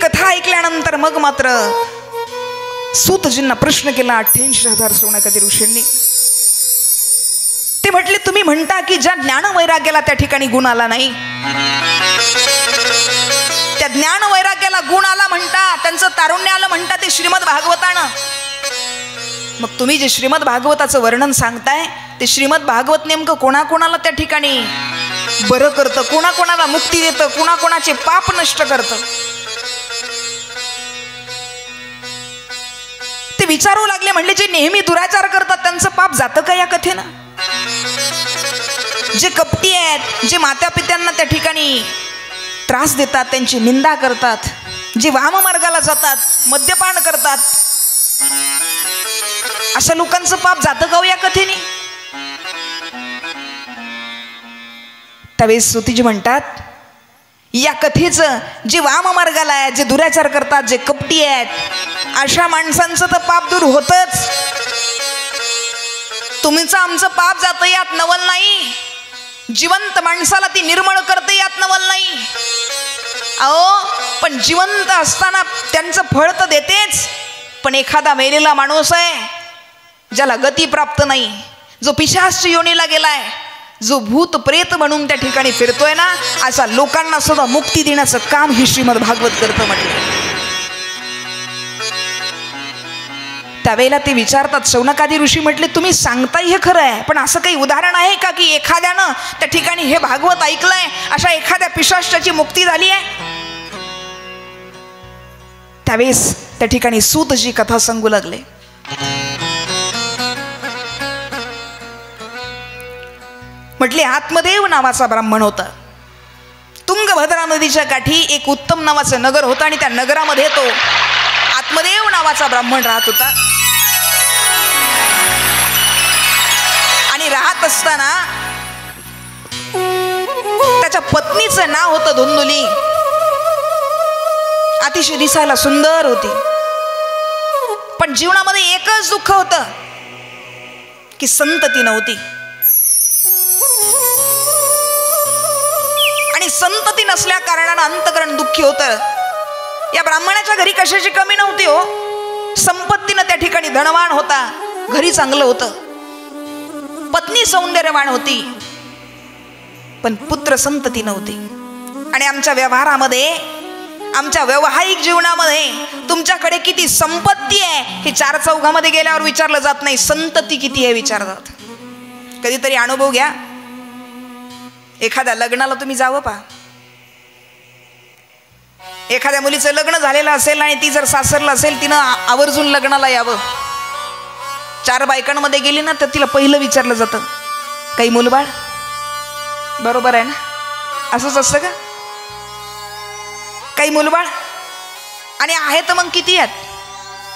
कथा ऐकल्यानंतर मग मात्र सूतजींना प्रश्न केला 88,000 शौनकादी ऋषींनी. ते म्हटले तुम्ही म्हणता की ज्या ज्ञान वैराग्याला त्या ठिकाणी गुण आला नाही, त्या ज्ञान वैराग्याला गुण आला म्हणता, त्यांचं तारुण्य आलं म्हणता ते श्रीमद भागवतानं. मग तुम्ही जे श्रीमद भागवताचं वर्णन सांगताय ते श्रीमद भागवत नेमकं कोणाकोणाला त्या ठिकाणी बरं करतं, कोणाकोणाला मुक्ती देतं, कोणाकोणाचे पाप नष्ट करतं, ते विचारू लागले. म्हणले जे नेहमी दुराचार करतात त्यांचं पाप जातं का या कथेनं? जे कपटी आहेत, जे माता पित्यांना त्या ठिकाणी त्रास देतात, त्यांची निंदा करतात, जे वाममार्गाला जातात, मद्यपान करतात, अशा लोकांचं पाप जातं का या कथेने? त्यावेळेस सूतीजी म्हणतात या कथेचं जे वाममार्गाला आहे, जे दुराचार करतात, जे कपटी आहेत, अशा माणसांचं तर पाप दूर होतच. तुमचं आमचं पाप जातं यात नवल नाही. जिवंत माणसाला ती निर्मळ करते यात नवल नाही. अहो पण जिवंत असताना त्यांचं फळ तर देतेच. पण एखादा मेलेला माणूस आहे ज्याला गती प्राप्त नाही, जो पिशाच योनीला गेलाय, जो भूत प्रेत म्हणून त्या ठिकाणी फिरतोय ना, अशा लोकांना सुद्धा मुक्ती देण्याचं काम ही श्रीमद भागवत करतं म्हटलं. त्यावेळेला ते विचारतात, शौनकादी ऋषी म्हटले तुम्ही सांगताय हे खरं आहे, पण असं काही उदाहरण आहे का की एखाद्यानं त्या ठिकाणी हे भागवत ऐकलंय, अशा एखाद्या पिशाचाची मुक्ती झाली आहे? त्यावेळेस त्या ठिकाणी सूतजी कथा सांगू लागले. म्हटले आत्मदेव नावाचा ब्राह्मण होता. तुंगभद्रा नदीच्या काठी एक उत्तम नावाचं नगर होतं आणि त्या नगरामध्ये तो आत्मदेव नावाचा ब्राह्मण राहत होता. आणि राहत असताना त्याच्या पत्नीचं नाव होतं धुंदुली. अतिशय दिसायला सुंदर होती, पण जीवनामध्ये एकच दुःख होतं की संतती नव्हती. आणि संतती नसल्या कारणानं अंतकरण दुःखी होतं. या ब्राह्मणाच्या घरी कशाची कमी नव्हती हो. संपत्तीनं त्या ठिकाणी धनवान होता, घरी चांगलं होतं, पत्नी सौंदर्यवान होती, पण पुत्र संतती नव्हती. आणि आमच्या व्यवहारामध्ये, आमच्या व्यावहारिक जीवनामध्ये तुमच्याकडे किती संपत्ती आहे हे चार चौघामध्ये गेल्यावर विचारलं जात नाही, संतती किती आहे विचारतात. कधीतरी अनुभव घ्या. एखाद्या लग्नाला तुम्ही जावं पहा. एखाद्या मुलीचं लग्न झालेलं असेल आणि ती जर सासरला असेल, तिनं आवर्जून लग्नाला यावं. चार बायकांमध्ये गेली ना तर तिला पहिलं विचारलं जातं काही मुलबाळ, बरोबर आहे ना? असंच असतं का? काही मुलबाळ आणि आहे तर मग किती आहेत?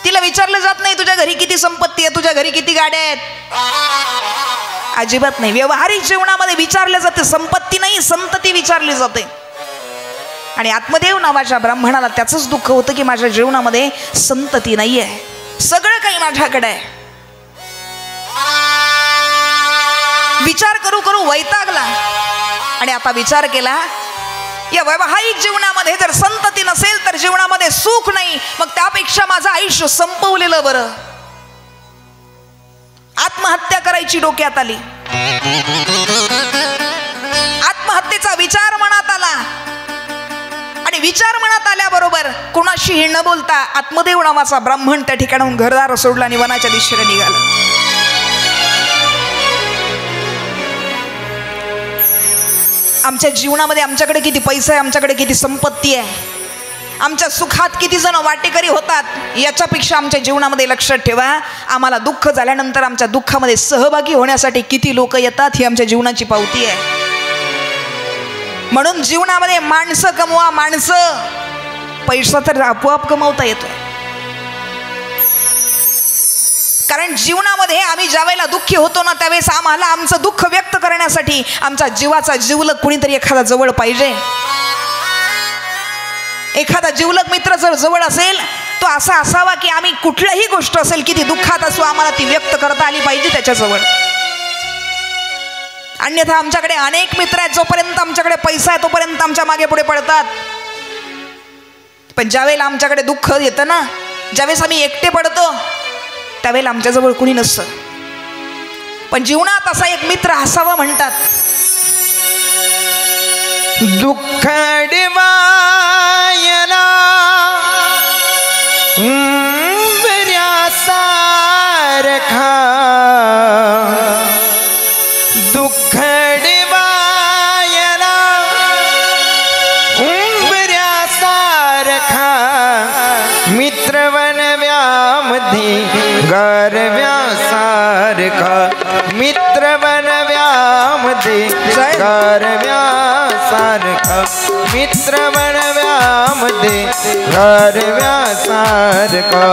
तिला विचारलं जात नाही तुझ्या घरी किती संपत्ती आहे, तुझ्या घरी किती गाड्या आहेत, अजिबात नाही. व्यावहारिक जीवनामध्ये विचारले जाते संपत्ती नाही, संतती विचारली जाते. आणि आत्मदेव नावाच्या ब्राह्मणाला त्याचंच दुःख होतं की माझ्या जीवनामध्ये संतती नाही आहे, सगळं काही माझ्याकडे आहे. विचार करू करू वैतागला आणि आता विचार केला या व्यावहारिक जीवनामध्ये जर संतती नसेल तर जीवनामध्ये सुख नाही, मग त्यापेक्षा माझं आयुष्य संपवलेलं बरं. आत्महत्या करायची डोक्यात आली. आत्महत्येचा विचार मनात आला आणि विचार मनात आल्याबरोबर कोणाशीही न बोलता आत्मदेव नावाचा ब्राह्मण त्या ठिकाणाहून घरदार सोडला आणि वनाच्या दिशेने निघाला. आमच्या जीवनामध्ये आमच्याकडे किती पैसा आहे, आमच्याकडे किती संपत्ती आहे, आमच्या सुखात किती जण वाटेकरी होतात, याच्यापेक्षा आमच्या जीवनामध्ये लक्षात ठेवा आम्हाला दुःख झाल्यानंतर आमच्या दुःखामध्ये सहभागी होण्यासाठी किती लोक येतात ही आमच्या जीवनाची पावती आहे. म्हणून जीवनामध्ये माणसं कमवा, माणसं. पैसा तर आपोआप कमवता येतोय, कारण जीवनामध्ये आम्ही ज्यावेळेला दुःखी होतो ना त्यावेळेस आम्हाला आमचं दुःख व्यक्त करण्यासाठी आमचा जीवाचा जिवलग कुणीतरी एखादा जवळ पाहिजे. एखादा जिवलग मित्र जर जवळ असेल तो असा असावा की आम्ही कुठलीही गोष्ट असेल किती दुःखात असो आम्हाला ती व्यक्त करता आली पाहिजे त्याच्याजवळ. अन्यथा आमच्याकडे अनेक मित्र आहेत, जोपर्यंत आमच्याकडे पैसा आहे तोपर्यंत आमच्या मागे पुढे पडतात. पण ज्यावेळेला आमच्याकडे दुःख येतं ना, ज्यावेळेस आम्ही एकटे पडतो, त्यावेळेला आमच्याजवळ कुणी नसतं. पण जीवनात असा एक मित्र असावा म्हणतात. दुःख डिवायला सारखा, दुःख डिवायला सारखा, मित्र बनव्यामध्ये गारव्यासारखा, मित्र बनव्यामध्ये गारव्यासारखा, मित्र बनव्यामध्ये गारव्यासारखा.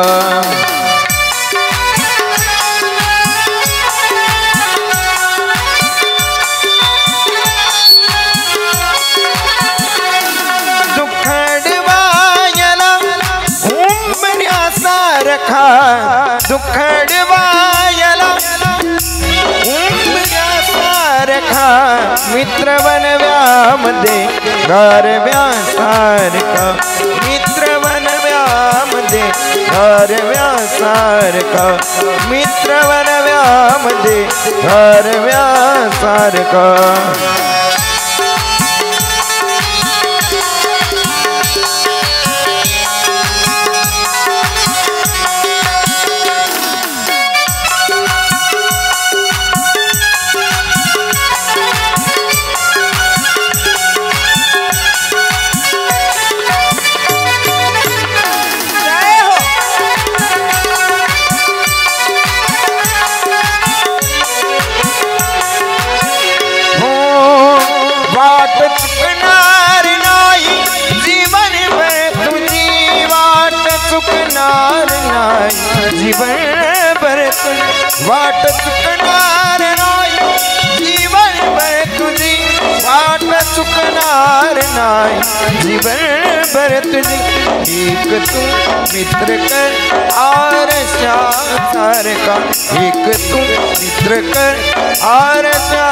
दुःख डिवायला सारखा, मित्र बनव्यामध्ये गारव्यासारखा, मित्र बनव्यामध्ये गारव्यासारखा, मित्र बनव्यामध्ये गारव्यासारखा. जीवनभर वाट चुकणार नाही, जीवनभर तुझी वाट चुकणार नाही, जीवनभर तुझी. एक तू मित्र कर आरशा सारखा, एक तू मित्र कर आरशा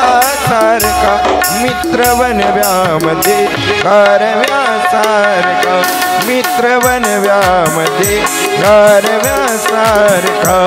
सारखा, मित्र बनव्यामध्ये गारव्यासारखा, मित्र बनव्यामध्ये गारव्यासारखा.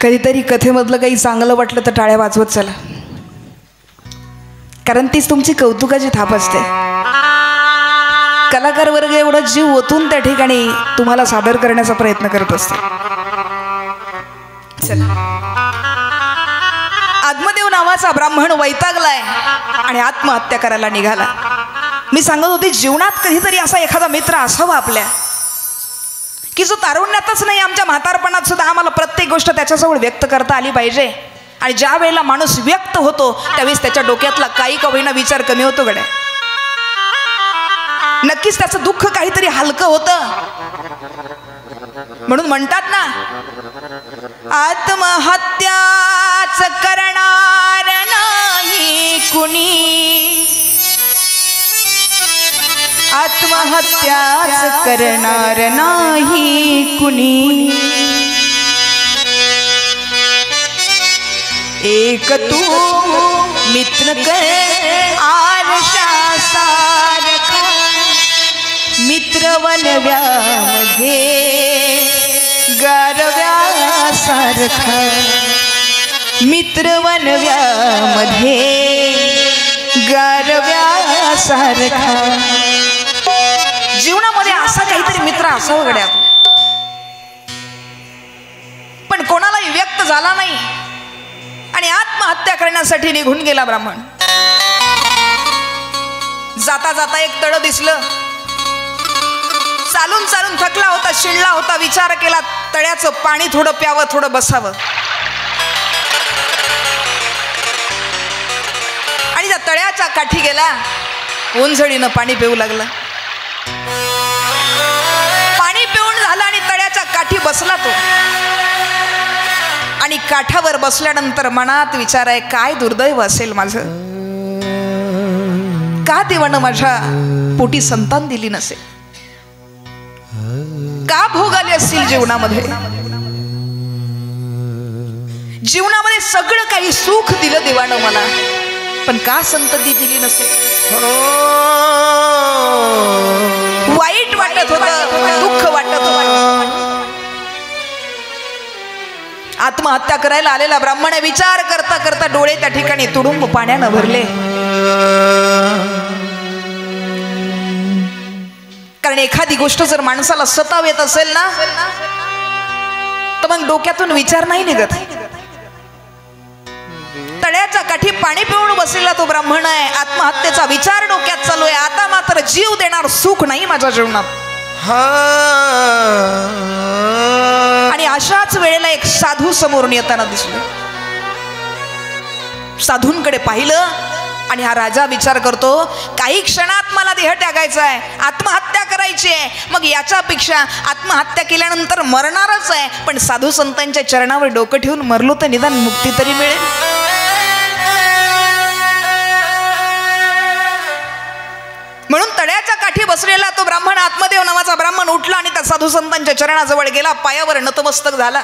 कधीतरी कथेमधलं काही चांगलं वाटलं तर टाळ्या वाजवत चला, कारण तीच तुमची कौतुकाची थाप असते. कलाकार वर्ग एवढा जीव ओतून त्या ठिकाणी तुम्हाला सादर करण्याचा प्रयत्न करत असतो. चला, आत्मदेव नावाचा ब्राह्मण वैतागलाय आणि आत्महत्या करायला निघाला. मी सांगत होते, जीवनात कधीतरी असा एखादा मित्र असावा आपल्या, की जो तारुण्यातच नाही, आमच्या म्हातारपणात सुद्धा आम्हाला प्रत्येक गोष्ट त्याच्याजवळ व्यक्त करता आली पाहिजे. आणि ज्या वेळेला माणूस व्यक्त होतो त्यावेळेस त्याच्या डोक्यातला काही का होईना विचार कमी होतो गड्या. नक्कीच त्याचं दुःख काहीतरी हलकं होतं. म्हणून म्हणतात ना, आत्महत्याच करणार नाही कुणी, आत्महत्याच करणार नाही कुणी, एक तू मित्र कर आरशा सारखा, मित्र बनव्यामध्ये गारव्यासारखा, मित्र बनव्यामध्ये गारव्यासारखा. जीवनामध्ये असा काहीतरी मित्र असावा गड्या, पण कोणालाही व्यक्त झाला नाही आणि आत्महत्या करण्यासाठी निघून गेला ब्राह्मण. जाता जाता एक तळ दिसलं. चालून चालून थकला होता, शिणला होता. विचार केला, तळ्याचं पाणी थोडं प्यावं, थोडं बसावं. तळ्याच्या काठी गेला, ओंझळीनं पाणी पिऊ लागला. पाणी पिऊन झालं आणि तळ्याच्या काठी बसला तो. आणि काठावर बसल्यानंतर मनात विचार आहे, काय दुर्दैव असेल माझं, का देवानं माझ्या पोटी संतान दिली नसेल, का भोग आले असतील जीवनामध्ये. जीवनामध्ये सगळं काही सुख दिलं देवानं मला, पण का संतती दिली नसेल. वाईट वाटत होतं, दुःख वाटत होतं. आत्महत्या करायला आलेला ब्राह्मण विचार करता करता डोळे त्या ठिकाणी तुडुंब पाण्यानं भरले. कारण एखादी गोष्ट जर माणसाला सताव येत असेल ना, तर मग डोक्यातून विचार नाही निघत. तळ्याच्या काठी पाणी पिऊन बसलेला तो ब्राह्मण आहे, आत्महत्येचा विचार डोक्यात चालू आहे. आता मात्र जीव देणार सुख नाही माझ्या जीवनात. आणि अशाच वेळेला एक साधू समोरून येताना दिसले. साधूंकडे पाहिलं आणि हा राजा विचार करतो, काही क्षणात मला देह त्यागायचा आहे, आत्महत्या करायची आहे. मग याच्यापेक्षा आत्महत्या केल्यानंतर मरणारच आहे, पण साधू संतांच्या चरणावर डोकं ठेवून मरलो तर निदान मुक्ती तरी मिळेल. म्हणून तळ्याच्या काठी बसलेला तो ब्राह्मण, आत्मदेव नावाचा ब्राह्मण उठला आणि त्या साधू संतांच्या चरणाजवळ गेला, पायावर नतमस्तक झाला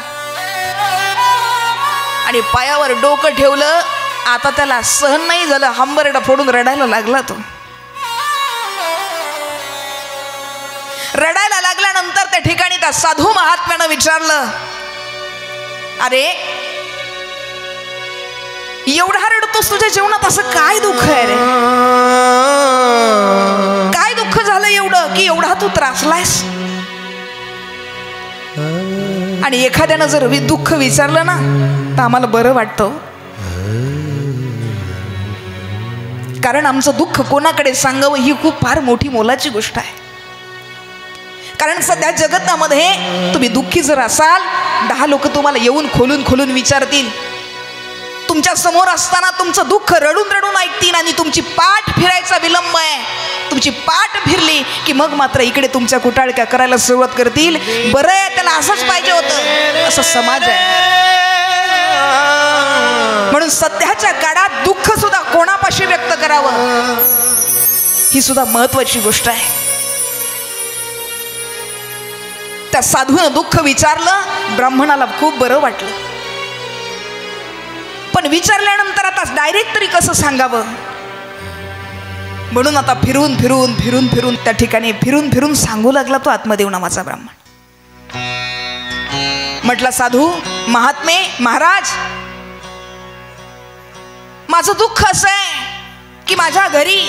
आणि पायावर डोकं ठेवलं. आता त्याला सहन नाही झालं, हंबरडा फोडून रडायला लागला. तो रडायला लागल्यानंतर त्या ठिकाणी त्या साधू महात्म्यानं विचारलं, अरे एवढा रडतोस, तुझ्या जीवनात असं काय दुःख आहे रे, काय दुःख झालं एवढं की एवढा तू त्रासलायस. आणि एखाद्यानं जर दुःख विचारलं ना तर आम्हाला बरं वाटतं, कारण आमचं दुःख कोणाकडे सांगावं ही खूप फार मोठी मोलाची गोष्ट आहे. कारण सध्या जगतामध्ये तुम्ही दुःखी जर असाल, 10 लोक तुम्हाला येऊन खोलून खोलून विचारतील, तुमच्या समोर असताना तुमचं दुःख रडून रडून ऐकतील आणि तुमची पाठ फिरायचा विलंब आहे. तुमची पाठ फिरली की मग मात्र इकडे तुमच्या कुटाळक्या करायला सुरुवात करतील. बरं आहे, त्याला असंच पाहिजे होतं, असं समाज आहे. म्हणून सध्याच्या काळात दुःख सुद्धा कोणापाशी व्यक्त करावं ही सुद्धा महत्वाची गोष्ट आहे. त्या साधूनं दुःख विचारलं, ब्राह्मणाला खूप बरं वाटलं. पण विचारल्यानंतर आता डायरेक्ट तरी कसं सांगावं, म्हणून आता फिरून फिरून फिरून फिरून त्या ठिकाणी फिरून फिरून सांगू लागला तो आत्मदेव नावाचा ब्राह्मण. म्हटला, साधू महात्मे महाराज, माझं दुःख असं आहे की माझ्या घरी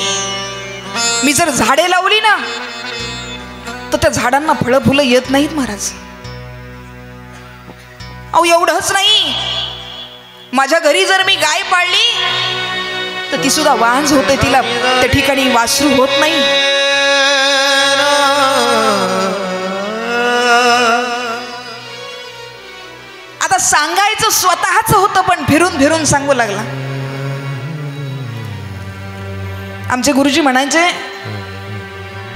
मी जर झाडे लावली ना तर त्या झाडांना फळं फुलं येत नाहीत महाराज. अहो एवढंच नाही, माझ्या घरी जर मी गाय पाळली तर ती सुद्धा वांझ होते, तिला त्या ठिकाणी वासरू होत नाही. आता सांगायचं स्वतःच होतं पण फिरून फिरून सांगू लागला. आमचे गुरुजी म्हणायचे,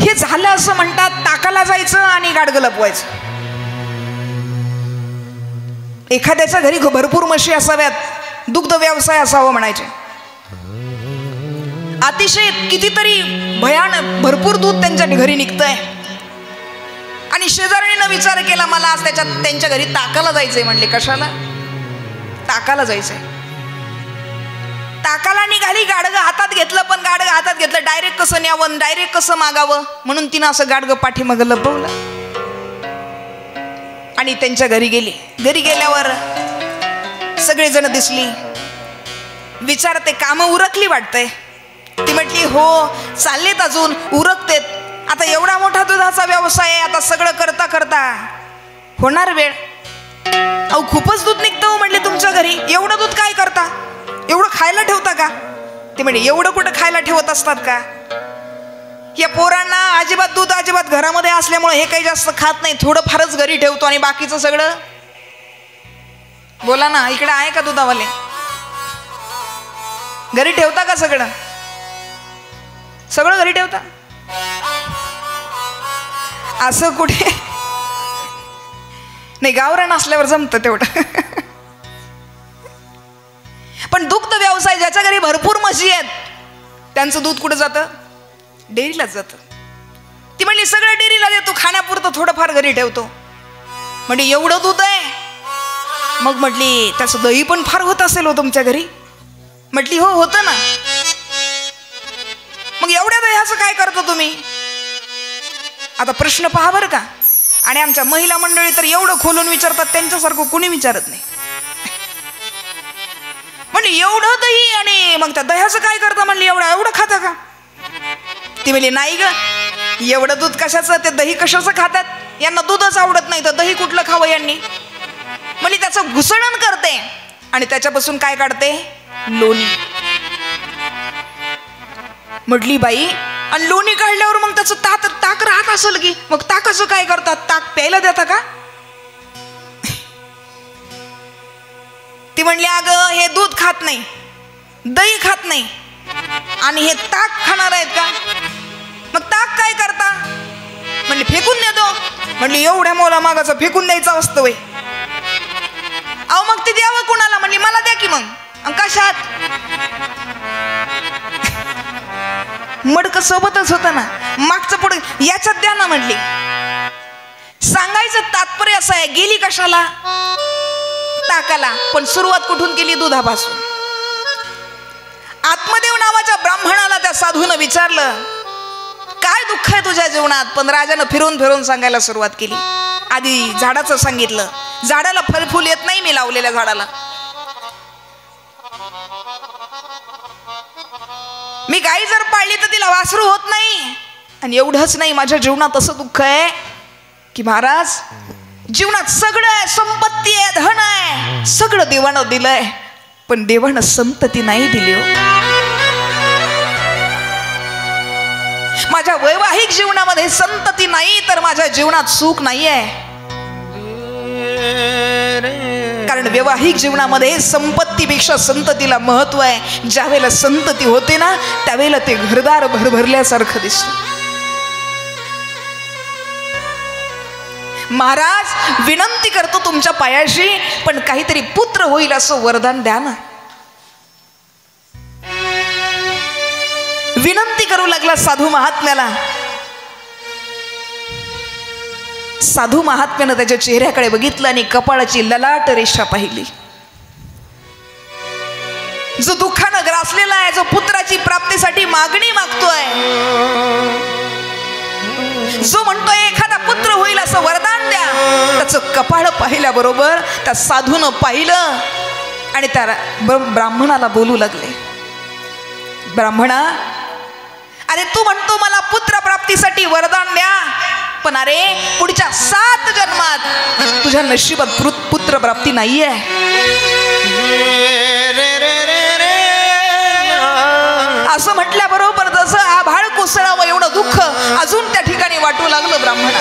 हे झालं असं म्हणतात, ताकाला जायचं आणि गाडगं लपवायचं. एखाद्याच्या घरी भरपूर म्हशी असाव्यात, दुग्ध व्यवसाय असावा म्हणायचे. अतिशय कितीतरी भयानक भरपूर दूध त्यांच्या घरी निघतंय आणि शेजारणीनं विचार केला, मला आज त्यांच्या घरी ताकाला जायचंय. म्हणले, कशाला? ताकाला जायचंय. ताकाला निघाली, गाडगं हातात घेतलं, पण गाडगं हातात घेतलं डायरेक्ट कसं न्यावं, डायरेक्ट कसं मागावं, म्हणून तिनं असं गाडगं पाठीमागं लपवलं आणि त्यांच्या घरी गेली. घरी गेल्यावर सगळेजण दिसली. विचारते, कामं उरकली वाटतंय? ती म्हटली, हो चाललेत, अजून उरकतेत. आता एवढा मोठा दुधाचा व्यवसाय आहे, आता सगळं करता करता होणार वेळ. अहो खूपच दूध निघतं म्हटले तुमच्या घरी, एवढं दूध काय करता, एवढं खायला ठेवता का? ते म्हणे, एवढं कुठं खायला ठेवत असतात का? या पोरांना अजिबात दूध अजिबात घरामध्ये असल्यामुळे हे काही जास्त खात नाही, थोडं फारच घरी ठेवतो आणि बाकीचं सगळं. बोला ना, इकडे आहे का दुधावाले? घरी ठेवता का सगळं? सगळं घरी ठेवता. असं कुठे नाही, गावरान असल्यावर जमतं तेवढं. पण दुग्ध व्यवसाय ज्याच्या घरी भरपूर म्हशी आहेत त्यांचं दूध कुठं जातं? डेअरीलाच जातं. ती म्हणली सगळं डेअरीला देतो, खाण्यापुरतं थोडंफार घरी ठेवतो. म्हणजे एवढं दूध आहे? मग म्हटली त्याचं दही पण फार होत असेल हो तुमच्या घरी? म्हटली हो होतं ना. मग एवढ्या दह्याचं काय करतो तुम्ही? आता प्रश्न पहा बरं का. आणि आमच्या महिला मंडळी तर एवढं खोलून विचारतात, त्यांच्यासारखं कुणी विचारत नाही. म्हणजे एवढं दही आणि मग त्या दह्याचं काय करता? म्हणली एवढं खाता का? ती म्हणली नाही ग, एवढं दूध कशाचं, ते दही कशाचं खातात? यांना दूधच आवडत नाही तर दही कुठलं खावं यांनी? म्हणली त्याचं घुसळण करते आणि त्याच्यापासून काय काढते? लोणी. म्हटली बाई, आणि लोणी काढल्यावर मग त्याचं ताक राहत असेल की, मग ताकाचं काय करतात? ताक प्यायला देता का? ती म्हणली अगं हे दूध खात नाही, दही खात नाही आणि हे ताक खाणार आहेत का? मग ताक काय करता? म्हणली फेकून देतो. म्हणली एवढ्या मोला मागाचं फेकून द्यायचं असतं वय? अहो मग ते द्यावं कुणाला? म्हणली मला द्या की. मग कशात? मडक सोबतच होतं ना, मागचं पुढे याच्यात द्या ना. म्हणली सांगायचं तात्पर्य असं आहे, गेली कशाला? ताकाला. पण सुरुवात कुठून केली? दुधापासून. आत्मदेव नावाच्या ब्राह्मणाला त्या साधूनं विचारलं काय दुःख आहे तुझ्या जीवनात? पण राजानं फिरून फिरून सांगायला सुरुवात केली. आधी झाडाचं सांगितलं, झाडाला फळफूल येत नाही मी लावलेल्या झाडाला. मी गाई जर पाळली तर तिला वासरू होत नाही. आणि एवढंच नाही, माझ्या जीवनात असं दुःख आहे की महाराज जीवनात सगळं आहे, संपत्ती आहे, धन आहे, सगळं देवानं दिलंय, पण देवानं संतती नाही दिली हो. माझ्या वैवाहिक जीवनामध्ये संतती नाही तर माझ्या जीवनात सुख नाही आहे. कारण वैवाहिक जीवनामध्ये संपत्तीपेक्षा संततीला महत्व आहे. ज्या वेळेला संतती होते ना त्यावेळेला ते घरदार भरभरल्यासारखं दिसतं. महाराज विनंती करतो तुमच्या पायाशी, पण काहीतरी पुत्र होईल असं वरदान द्या ना. विनंती करू लागला साधू महात्म्याला. साधू महात्म्यानं त्याच्या चेहऱ्याकडे बघितलं आणि कपाळाची ललाट रेषा पाहिली. जो दुःखानं ग्रासलेला आहे, जो पुत्राची प्राप्तीसाठी मागणी मागतोय, जो म्हणतोय एखादा पुत्र होईल असं वरदान द्या, त्याचं कपाळ पाहिल्याबरोबर त्या साधूनं पाहिलं आणि त्या ब्राह्मणाला बोलू लागले, ब्राह्मणा, अरे तू म्हणतो मला पुत्र प्राप्तीसाठी वरदान द्या, पण अरे पुढच्या 7 जन्मात तुझ्या नशिबात पुत्र प्राप्ती नाहीये. असं म्हटल्याबरोबर जसं आभाळ कोसळावं एवढं दुःख अजून त्या ठिकाणी वाटू लागलं ब्राह्मणाला.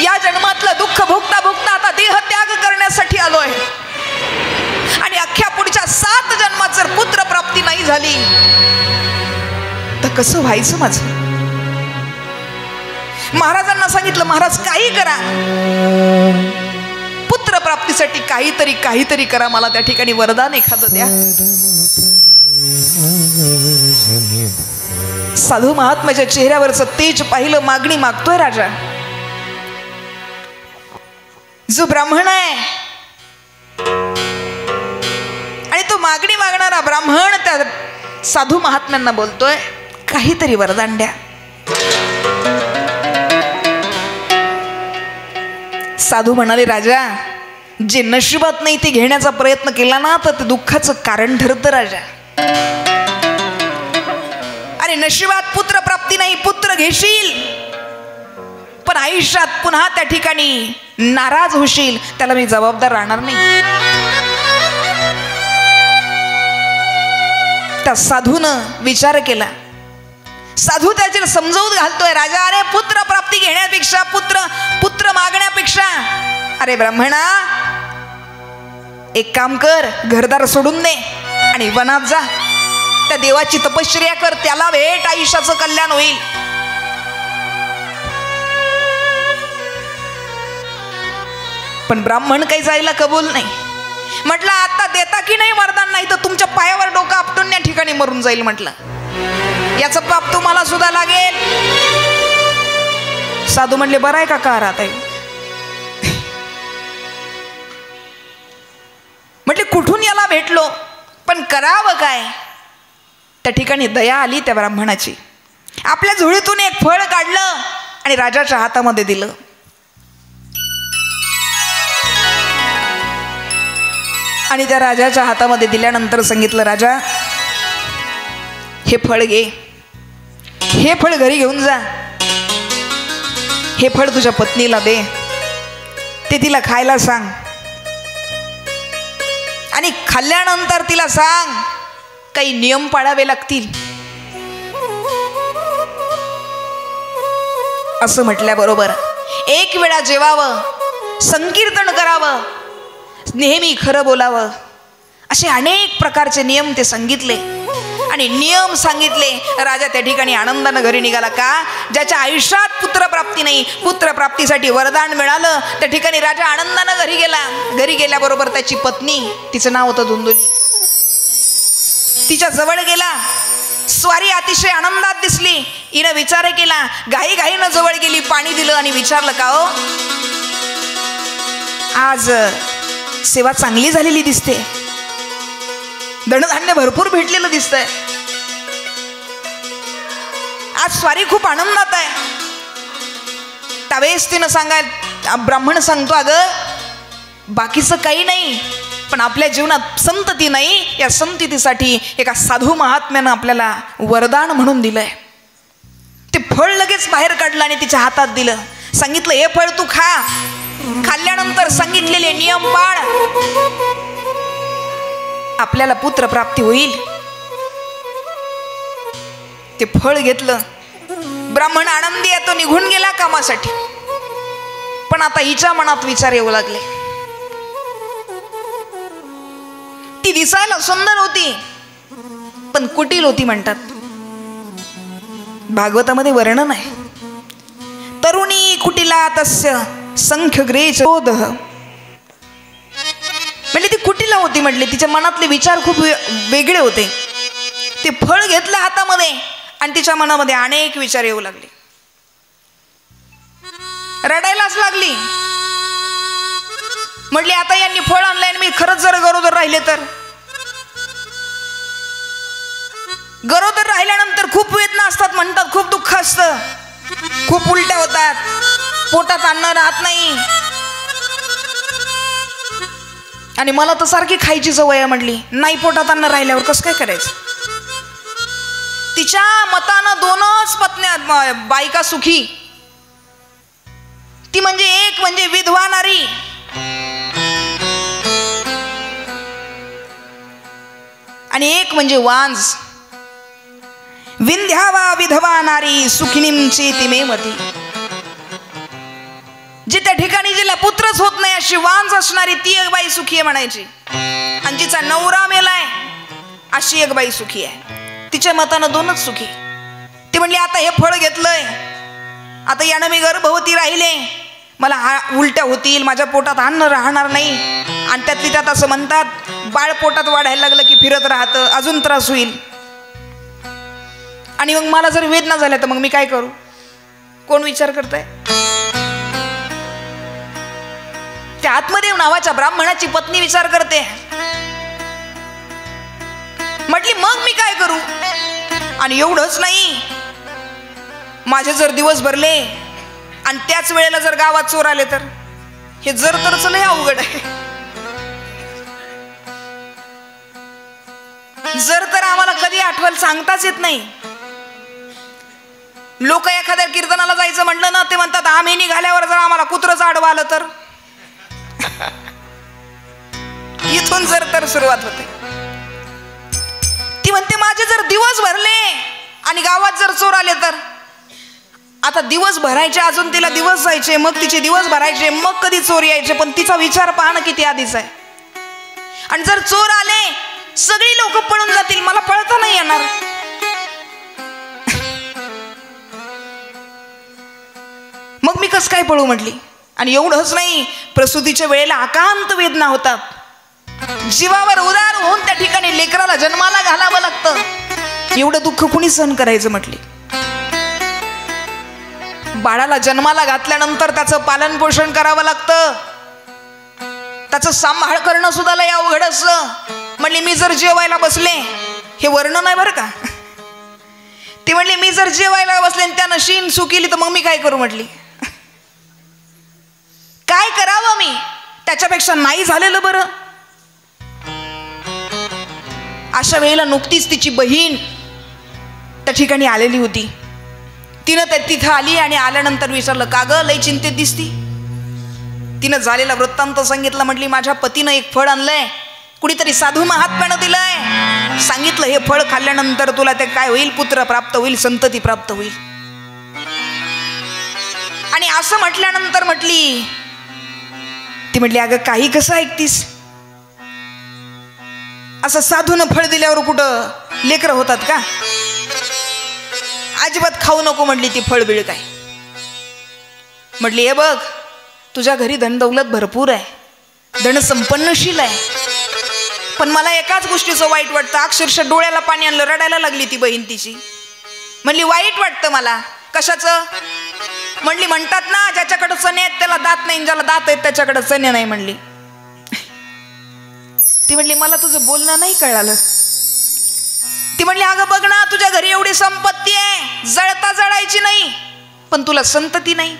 या जन्मातलं दुःख भोगता भोगता आता देह त्याग करण्यासाठी आलोय आणि अख्ख्या पुढच्या 7 जन्मात जर पुत्र प्राप्ती नाही झाली तर कसं व्हायचं माझं? महाराजांना सांगितलं, महाराज काही करा, पुत्र प्राप्तीसाठी काहीतरी करा, मला त्या ठिकाणी वरदान एखादं द्या. साधू महात्म्याच्या चेहऱ्यावरचं तेज पाहिलं, मागणी मागतोय राजा. जो ब्राह्मण आहे आणि तो मागणी मागणारा ब्राह्मण त्या साधू महात्म्यांना बोलतोय, काहीतरी वरदान द्या. साधू म्हणाले, राजा जे नशिबात नाही ते घेण्याचा प्रयत्न केला ना तर ते दुःखाचं कारण ठरतं राजा. अरे नशिबात पुत्र प्राप्ती नाही, पुत्र घेशील पण आयुष्यात पुन्हा त्या ठिकाणी नाराज होशील, त्याला मी जबाबदार राहणार नाही. त्या साधूनं विचार केला. साधू त्याची समजावून घालतोय, राजा अरे पुत्र प्राप्ती घेण्यापेक्षा पुत्र मागण्यापेक्षा, अरे ब्राह्मणा एक काम कर, घरदार सोडून दे आणि वनात जा त्या देवाची तपश्चर्या कर, त्याला भेट, आयुष्याचं कल्याण होईल. पण ब्राह्मण काही जायला कबूल नाही. म्हटलं आता देता की नाही वरदान, नाही तर तुमच्या पायावर डोकं आपटून या ठिकाणी मरून जाईल. म्हटलं याचं पाप तुम्हाला सुद्धा लागेल. साधू म्हणले बरं आहे का राहत आहे. म्हटले कुठून याला भेटलो, पण करावं काय. त्या ठिकाणी दया आली त्या ब्राह्मणाची. आपल्या झोळीतून एक फळ काढलं आणि राजाच्या हातामध्ये दिलं. आणि त्या राजाच्या हातामध्ये दिल्यानंतर सांगितलं, राजा हे फळ घे, हे फळ घरी घेऊन जा, हे फळ तुझ्या पत्नीला दे, ते तिला खायला सांग, आणि खाल्ल्यानंतर तिला सांग काही नियम पाळावे लागतील. असं म्हटल्याबरोबर एक वेळा जेवावं, संकीर्तन करावं, नेहमी खरं बोलावं, असे अनेक प्रकारचे नियम ते सांगितले. आणि नियम सांगितले. राजा त्या ठिकाणी आनंदानं घरी निघाला. का? ज्याच्या आयुष्यात पुत्रप्राप्ती नाही, पुत्रप्राप्तीसाठी वरदान मिळालं. त्या ठिकाणी राजा आनंदानं घरी गेला. घरी गेल्याबरोबर त्याची पत्नी, तिचं नाव होतं धुंदुली, तिच्या जवळ गेला. स्वारी अतिशय आनंदात दिसली. हिनं विचार केला, घाईघाईनं जवळ गेली, पाणी दिलं आणि विचारलं, का हो आज सेवा चांगली झालेली दिसते, धनधान्य भरपूर भेटलेलं दिसतंय, आज स्वारी खूप आनंदात आहे. त्यावेळेस तिनं ब्राह्मण सांगतो, अगं बाकीचं काही नाही, पण आपल्या जीवनात संतती नाही, या संततीसाठी एका साधू महात्म्यानं आपल्याला वरदान म्हणून दिलंय. ते फळ लगेच बाहेर काढलं आणि तिच्या हातात दिलं. सांगितलं, हे फळ तू खा, खाल्ल्यानंतर सांगितलेले नियम पाळ, आपल्याला पुत्र प्राप्ती होईल. ते फळ घेतलं. ब्राह्मण आनंदी येतो, निघून गेला कामासाठी. पण आता हिच्या मनात विचार येऊ लागले. ती दिसायला सुंदर होती, पण कुटील होती म्हणतात. भागवतामध्ये वर्णन आहे, तरुणी कुटिला तस्य संख्य ग्रेच शोधः. म्हणजे ती कुटीला होती म्हटले. तिच्या मनातले विचार खूप वेगळे होते. ते फळ घेतलं हातामध्ये आणि तिच्या मनामध्ये अनेक विचार येऊ लागले. रडायलाच लागली. म्हटली, आता यांनी फळ आणलंय आणि मी खरंच जर गरोदर राहिले तर. गरोदर राहिल्यानंतर खूप वेदना असतात म्हणतात, खूप दुःख असतं, खूप उलट्या होतात, पोटात अन्न राहत नाही, आणि मला तर सारखी खायची सवय आहे. म्हटली, नाही पोटात अन्न राहिल्यावर कसं काय करायचं. तिच्या मतानं दोनच पत्न्या बायका सुखी. ती म्हणजे एक म्हणजे विधवा नारी, आणि एक म्हणजे वांज. विंध्यावा विधवा नारी सुखिनीं चेतिमेवती. जी त्या ठिकाणी जिला पुत्रच होत नाही अशी वांज असणारी ती एक बाई सुखी आहे म्हणायची. आणि जिचा नवरा मेलाय अशी एक बाई सुखी आहे. तिच्या मतानं दोनच सुखी. ती म्हणली, आता हे फळ घेतलंय, आता यानं मी गर्भवती राहिले, मला उलट्या होतील, माझ्या पोटात अन्न राहणार नाही, आणि त्यातली त्यात असं म्हणतात बाळ पोटात वाढायला लागलं की फिरत राहतं, अजून त्रास होईल, आणि मग मला जर वेदना झाल्या तर मग मी काय करू. कोण विचार करताय. त्या आत्मदेव नावाच्या ब्राह्मणाची पत्नी विचार करते. म्हटली, मग मी काय करू. आणि एवढंच नाही, माझे जर दिवस भरले आणि त्याच वेळेला जर गावात चोर आले तर. हे जर तरच लय अवघड आहे. जर तर आम्हाला कधी आठवल सांगताच येत नाही. लोक एखाद्या कीर्तनाला जायचं म्हटलं ना, ते म्हणतात आम्ही निघाल्यावर जर आम्हाला कुत्रच आडवं आलं तर. इथून जर तर सुरुवात होते. ती म्हणते, माझे जर दिवस भरले आणि गावात जर चोर आले तर. आता दिवस भरायचे, अजून तिला दिवस जायचे, मग तिचे दिवस भरायचे, मग कधी चोर यायचे. पण तिचा विचार पाहणं किती आधीच आहे. आणि जर चोर आले, सगळी लोक पळून जातील, मला पळता नाही नाही येणार. मग मी कस काय पळू म्हटली. आणि एवढंच नाही, प्रसूतीच्या वेळेला अकांत वेदना होतात. जीवावर उदार होऊन त्या ठिकाणी लेकराला जन्माला घालावं लागतं. एवढं दुःख कुणी सहन करायचं म्हटली. बाळाला जन्माला घातल्यानंतर त्याचं पालन पोषण करावं लागतं. त्याचं सांभाळ करणं सुद्धा लय अवघड असतं. म्हणली मी जर जेवायला बसले, हे वर्णन नाही बरं का, ती म्हणली मी जर जेवायला बसले त्यानं शीन सू केली तर मग मी काय करू म्हटली. काय करावं मी, त्याच्यापेक्षा नाही झालेलं बरं. अशा वेळेला नुकतीच तिची बहीण त्या ठिकाणी आलेली होती. तिनं तिथं आली आणि आल्यानंतर विचारलं, का ग लय चिंतेत दिसती. तिनं झालेला वृत्तांत सांगितलं. म्हटली माझ्या पतीनं एक फळ आणलंय, कुणीतरी साधू महात्म्यानं दिलंय. सांगितलं हे फळ खाल्ल्यानंतर तुला ते काय होईल, पुत्र प्राप्त होईल, संतती प्राप्त होईल. आणि असं म्हटल्यानंतर म्हटली, ती म्हटली अगं काही कसं ऐकतीस, असं साधूनं फळ दिल्यावर कुठं लेकरं होतात का. अजिबात खाऊ नको म्हटली ती फळ बिळ काय. म्हटली हे बघ तुझ्या घरी धनदौलत भरपूर आहे, धन संपन्नशील आहे, पण मला एकाच गोष्टीचं वाईट वाटतं. अक्षरशः डोळ्याला पाणी आणलं, रडायला लागली ती बहीण तिची. म्हणली वाईट वाटतं मला. कशाचं. म्हणली म्हणतात ना ज्याच्याकडे चणे आहेत त्याला दात नाही, ज्याला दात आहेत त्याच्याकडे चणे नाही म्हणली. ती म्हणली मला तुझं बोलणं नाही कळालं. ती म्हणली अगं बघ ना तुझ्या घरी एवढी संपत्ती आहे, जळता जळायची नाही, पण तुला संतती नाही.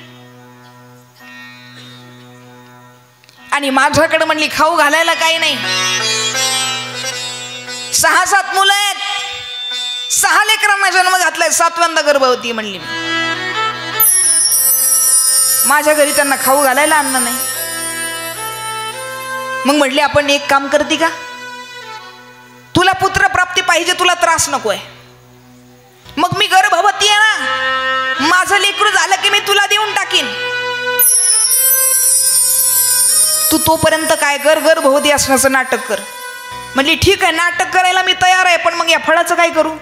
आणि माझ्याकडे म्हणली खाऊ घालायला काही नाही. 6-7 मुलं आहेत, 6 लेकरांना जन्म घातलाय, 7व्यांदा गर्भवती म्हणली. माझ्या घरी त्यांना खाऊ घालायला अन्न नाही. मग म्हटली आपण एक काम करते का, तुला पुत्र प्राप्ती पाहिजे, तुला त्रास नकोय, मग मी गर्भवती आहे ना, माझं लेकरू झालं की मी तुला देऊन टाकीन. तू तोपर्यंत काय कर, गर्भवती असण्याचं नाटक कर. म्हणली ठीक आहे नाटक करायला मी तयार आहे, पण मग या फळाचं काय करू.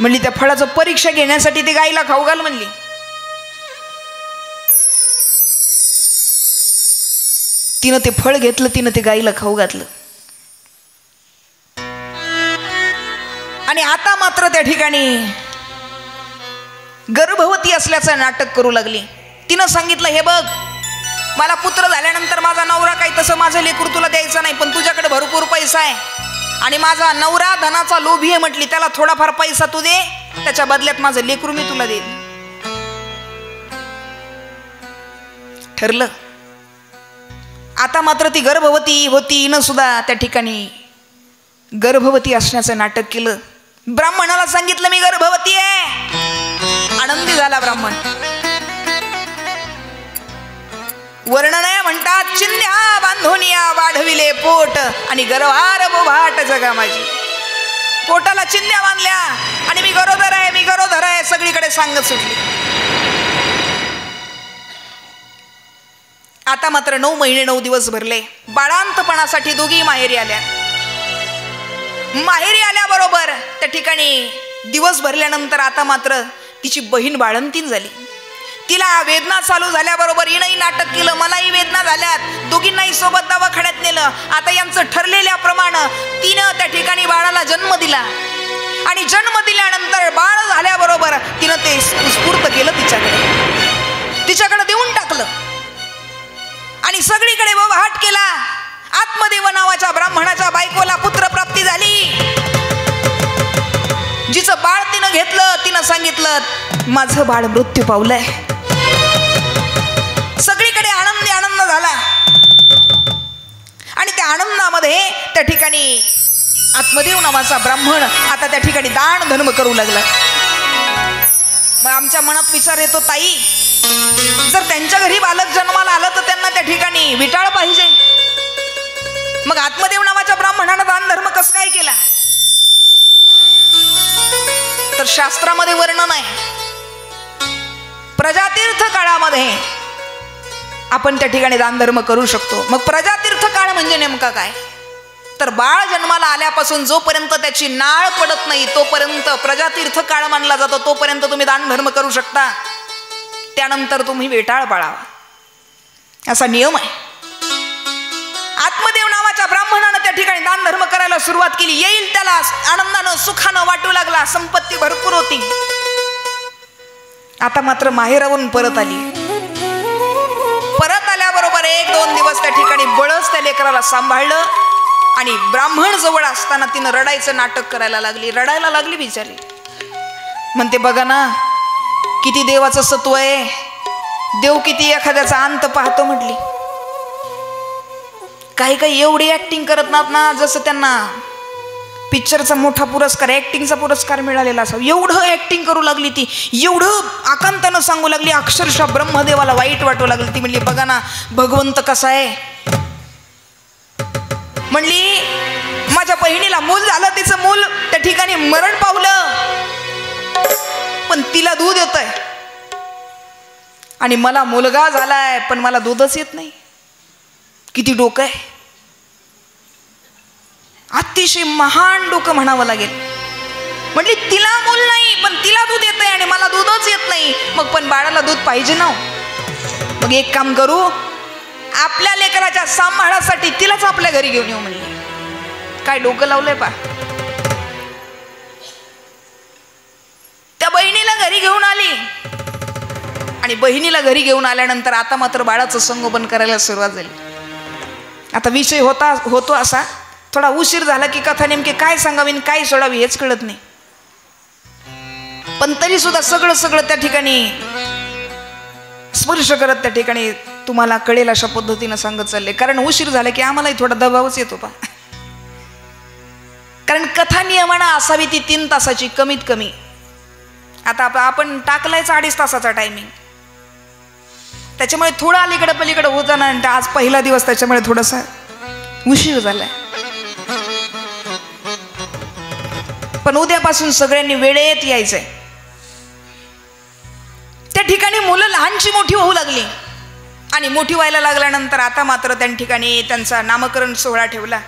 म्हणली त्या फळाचं परीक्षा घेण्यासाठी ते गाईला खाऊ घाल म्हणली. तिनं ते फळ घेतलं, तिनं ते गाईला खाऊ घातलं. आणि आता मात्र त्या ठिकाणी गर्भवती असल्याचं नाटक करू लागली. तिनं सांगितलं हे बघ मला पुत्र झाल्यानंतर माझा नवरा काही तसं माझं लेकरू तुला द्यायचं नाही, पण तुझ्याकडे भरपूर पैसा आहे आणि माझा नवरा धनाचा लोभी आहे म्हटली, त्याला थोडाफार पैसा तू दे, त्याच्या बदल्यात माझं लेकरू मी तुला देईन. ठरलं. आता मात्र ती गर्भवती होती, हिनं सुद्धा त्या ठिकाणी गर्भवती असण्याचं नाटक केलं. ब्राह्मणाला सांगितलं मी गर्भवती आहे. आनंदी झाला ब्राह्मण. वर्णनया म्हणतात चिंध्या बांधोनिया वाढविले पोट आणि गर्भार बोभाट जगा माझी. पोटाला चिंध्या बांधल्या आणि मी गरोदर आहे, मी गरोदर आहे सगळीकडे सांगत सुटली. आता मात्र 9 महिने 9 दिवस भरले. बाळांतपणासाठी दोघी माहेरी आल्या. माहेरी आल्याबरोबर त्या ठिकाणी दिवस भरल्यानंतर आता मात्र तिची बहीण बाळंतीण झाली. तिला वेदना चालू झाल्याबरोबर हिनंही नाटक केलं, मलाही वेदना झाल्यात, दोघींनाही सोबत दवाखान्यात नेलं. आता यांचं ठरलेल्याप्रमाणे तिनं त्या ठिकाणी बाळाला जन्म दिला आणि जन्म दिल्यानंतर बाळ झाल्याबरोबर तिनं ते उत्स्फूर्त केलं, तिच्याकडे देऊन टाकलं आणि सगळीकडे वहाट केला. आत्मदेव नावाच्या ब्राह्मणाच्या बायकोला पुत्र प्राप्ती झाली. जिचं बाळ तिनं घेतलं तिनं सांगितलं माझं बाळ मृत्यू पावलंय. सगळीकडे आनंदी आनंद झाला आणि त्या आनंदामध्ये त्या ठिकाणी आत्मदेव नावाचा ब्राह्मण आता त्या ठिकाणी दान धर्म करू लागला. मग आमच्या मनात विचार येतो ताई, जर त्यांच्या घरी बालक जन्माला आलं तर त्यांना त्या ठिकाणी विटाळ पाहिजे, मग आत्मदेव नावाच्या ब्राह्मणानं दान धर्म कसं काय केला. तर शास्त्रामध्ये वर्णन आहे. प्रजातीर्थ काळामध्ये आपण त्या ठिकाणी दान धर्म करू शकतो. मग प्रजातीर्थ काळ म्हणजे नेमका काय. तर बाळ जन्माला आल्यापासून जोपर्यंत त्याची नाळ पडत नाही तोपर्यंत प्रजातीर्थ काळ मानला जातो, तोपर्यंत तुम्ही दानधर्म करू शकता. त्यानंतर तुम्ही वेटाळ पाळावा असा नियम आहे. आत्मदेव नावाच्या ब्राह्मणानं त्या ठिकाणी दानधर्म करायला सुरुवात केली. येईल त्याला आनंदानं सुखानं वाटू लागला, संपत्ती भरपूर होती. आता मात्र माहेरावरून परत आली. परत आल्याबरोबर 1-2 दिवस त्या ठिकाणी बळच त्या लेकराला सांभाळलं आणि ब्राह्मण जवळ असताना तिनं रडायचं नाटक करायला लागली, रडायला लागली बिचारी. म्हणते बघा ना किती देवाचं सत्व आहे, देव किती एखाद्याचा अंत पाहतो म्हटली. काही काही एवढी ऍक्टिंग करत नात ना जसं त्यांना पिक्चरचा मोठा पुरस्कार, ऍक्टिंगचा पुरस्कार मिळालेला असा. एवढं ऍक्टिंग करू लागली ती, एवढं आकांतानं सांगू लागली, अक्षरशः ब्रह्मदेवाला वाईट वाटू लागली. ती म्हणली बघा ना भगवंत कसा आहे. म्हणली माझ्या बहिणीला मूल झालं, तिचं मूल त्या ठिकाणी मरण पावलं, पण तिला दूध येतंय आणि मला मुलगा झालाय पण मला दूधच येत नाही. किती डोकं आहे, अतिशय महान डोकं म्हणावं लागेल. म्हटली तिला मूल नाही पण तिला दूध येतंय आणि मला दूधच येत नाही, मग पण बाळाला दूध पाहिजे ना. मग एक काम करू, आपल्या लेकराच्या सांभाळासाठी तिलाच आपल्या घरी घेऊन येऊ म्हणली. काय डोकं लावलंय पा. त्या बहिणीला घरी घेऊन आली आणि बहिणीला घरी घेऊन आल्यानंतर आता मात्र बाळाचं संगोपन करायला सुरुवात झाली. आता विषय होतो असा, थोडा उशीर झाला की कथा नेमकी काय सांगावी आणि काय सोडावी हेच कळत नाही. पण तरी सुद्धा सगळं त्या ठिकाणी स्पर्श करत त्या ठिकाणी तुम्हाला कळेल अशा पद्धतीनं सांगत चालले. कारण उशीर झाला की आम्हालाही थोडा दबावच येतो पा. कारण कथा नियमानं असावी ती 3 तासाची कमीत कमी. आता आपण टाकलाय 2.5 तासाचा टायमिंग, त्याच्यामुळे थोडं अलीकडे पलीकडे होत ना. आज पहिला दिवस त्याच्यामुळे थोडासा उशीर झालाय. पण उद्यापासून सगळ्यांनी वेळेत यायचंय. त्या ठिकाणी मुलं लहानची मोठी होऊ लागली आणि मोठी व्हायला लागल्यानंतर आता मात्र त्या ठिकाणी त्यांचा नामकरण सोहळा ठेवला.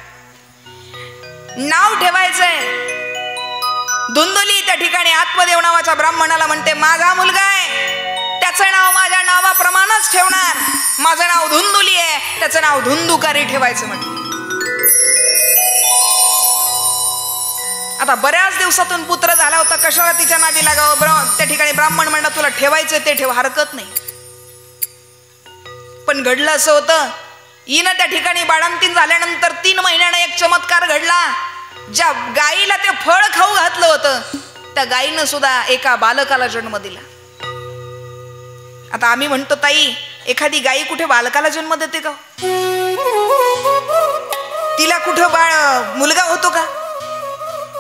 नाव ठेवायचंय. धुंदुली त्या ठिकाणी आत्मदेव नावाच्या ब्राह्मणाला म्हणते माझा मुलगा आहे, त्याचं नाव माझ्या नावाप्रमाणेच ठेवणार. माझं नाव धुंदुली आहे, त्याचं नाव धुंदुकारी ठेवायचं म्हटलं. आता बऱ्याच दिवसातून पुत्र झाला होता, कशाला तिच्या नादी लागावं. त्या ठिकाणी ब्राह्मण म्हणला तुला ठेवायचं ते ठेव, हरकत नाही. पण घडलं असं होतं, हिनं त्या ठिकाणी बाळंतीण झाल्यानंतर 3 महिन्यानं एक चमत्कार घडला. ज्या गाईला ते फळ खाऊ घातलं होतं त्या गाईनं सुद्धा एका बालकाला जन्म दिला. आता आम्ही म्हणतो ताई एखादी गाई कुठे बालकाला जन्म देते का? तिला कुठं बाळ मुलगा होतो का?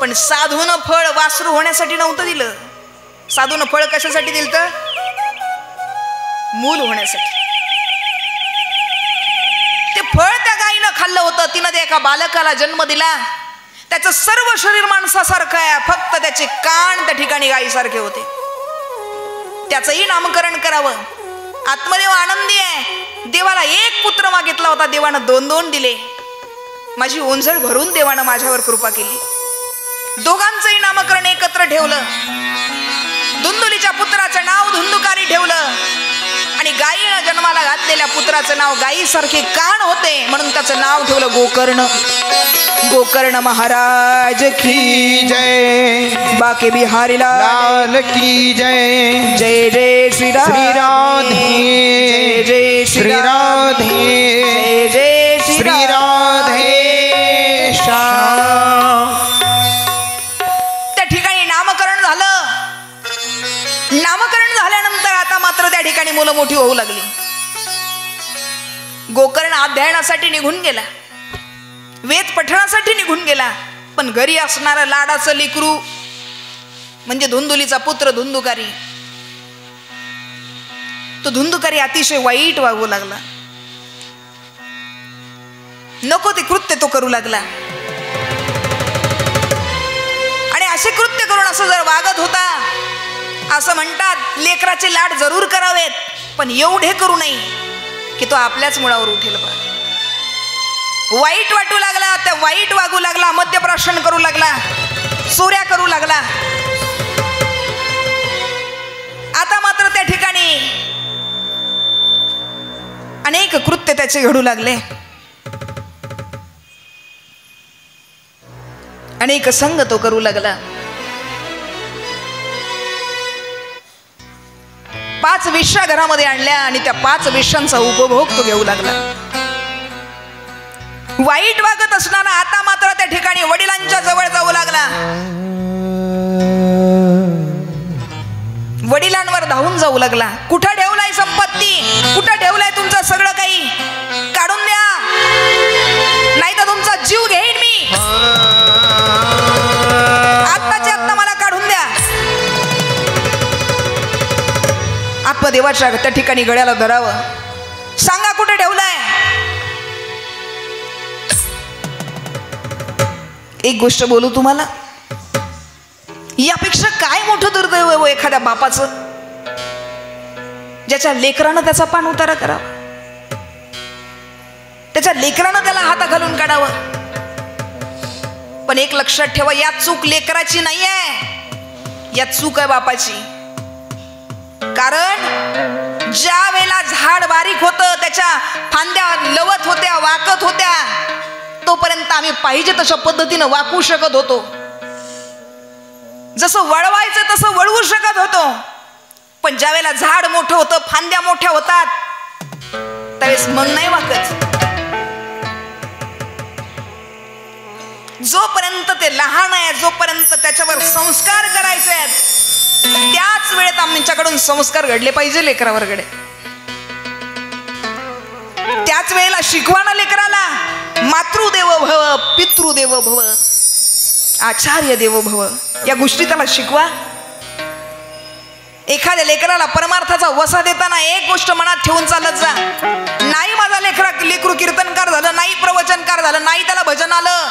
पण साधून फळ वासरू होण्यासाठी नव्हतं दिलं. साधून फळ कशासाठी दिलं तर मूल होण्यासाठी. ते फळ त्या गाईनं खाल्लं होतं, तिनं ते एका बालकाला जन्म दिला. त्याचं सर्व शरीर माणसासारखं आहे, फक्त त्याचे कान त्या ठिकाणी गायीसारखे होते. त्याचंही नामकरण करावं. आत्मदेव आनंदी आहे. देवाला 1 पुत्र मागितला होता, देवानं 2-2 दिले. माझी ओंजळ भरून देवानं माझ्यावर कृपा केली. दोघांचंही नामकरण एकत्र ठेवलं. धुंदुलीच्या पुत्राचं नाव धुंदुकारी ठेवलं आणि गायीनं जन्माला घातलेल्या पुत्राचं नाव गायीसारखे कान होते म्हणून त्याचं नाव ठेवलं गोकर्ण. गोकर्ण महाराज की जय, बाके बिहारी लाल की जय. जय जय श्री राधे, जय जय श्री राधे, जय जय श्री राधे श्याम. त्या ठिकाणी नामकरण झालं. नामकरण झाल्यानंतर आता मात्र त्या ठिकाणी मुलं मोठी होऊ लागली. गोकर्ण अध्ययनासाठी निघून गेला, वेद पठणासाठी निघून गेला. पण घरी असणारं लाडाचं लेकरू म्हणजे धुंदुलीचा पुत्र धुंदुकारी, तो धुंदुकारी अतिशय वाईट वागू लागला. नको ते कृत्य तो करू लागला आणि असे कृत्य करून असं जर वागत होता. असं म्हणतात लेकराचे लाड जरूर करावेत पण एवढे करू नये की तो आपल्याच मुळावर उठेल. वाईट वाटू लागला, त्या वाईट वागू लागला, मद्यप्राशन करू लागला, चोऱ्या करू लागला. आता मात्र त्या ठिकाणी अनेक कृत्य त्याचे घडू लागले. अनेक संग तो करू लागला. 5 वेश्या घरामध्ये आणल्या आणि त्या 5 वेश्यांचा उपभोग तो घेऊ लागला. वाईट वागत असताना आता मात्र त्या ठिकाणी वडिलांच्या जवळ जाऊ लागला. वडिलांवर धावून जाऊ लागला. कुठं ठेवलाय संपत्ती, कुठं ठेवलाय तुमचं सगळं काही, काढून द्या, नाही तर तुमचा जीव घेईन मी, आत्ताच्या आत्ता मला काढून द्या. आत्मदेवाच्या त्या ठिकाणी गळ्याला धरावं. सांगा कुठे ठेवलाय. एक गोष्ट बोलू तुम्हाला, यापेक्षा काय मोठं दुर्दैव आहे एखाद्या बापाचं, ज्याच्या लेकरानं त्याचा पान उतारा करावा, त्याच्या लेकरानं त्याला हाता घालून काढावं. पण एक लक्षात ठेवा, या चूक लेकराची नाही आहे, या चूक आहे बापाची. कारण ज्या वेळेला झाड बारीक होतं, त्याच्या फांद्या लवत होत्या, वाकत होत्या, तोपर्यंत आम्ही पाहिजे तशा पद्धतीनं वाकू शकत होतो. जसं वळवायचं तसं वळवू शकत होतो. पण ज्या वेळेला झाड मोठं होतं, फांद्या मोठ्या होतात, त्यावेळेस मग नाही वाकत. जोपर्यंत ते लहान आहे, जोपर्यंत त्याच्यावर संस्कार करायचे आहेत, त्याच वेळेत आमच्याकडून संस्कार घडले पाहिजे लेकरावर घडे. त्याच वेळेला शिकवाना लेकराला, मातृदेव भव, पितृदेव भव, आचार्य देवो भव, या गोष्टी त्याला शिकवा. एखाद्या लेकराला परमार्थाचा वसा देताना एक गोष्ट मनात ठेवून चालत जा. नाही माझा लेकरू कीर्तनकार झालं, नाही प्रवचनकार झालं, नाही त्याला भजन आलं,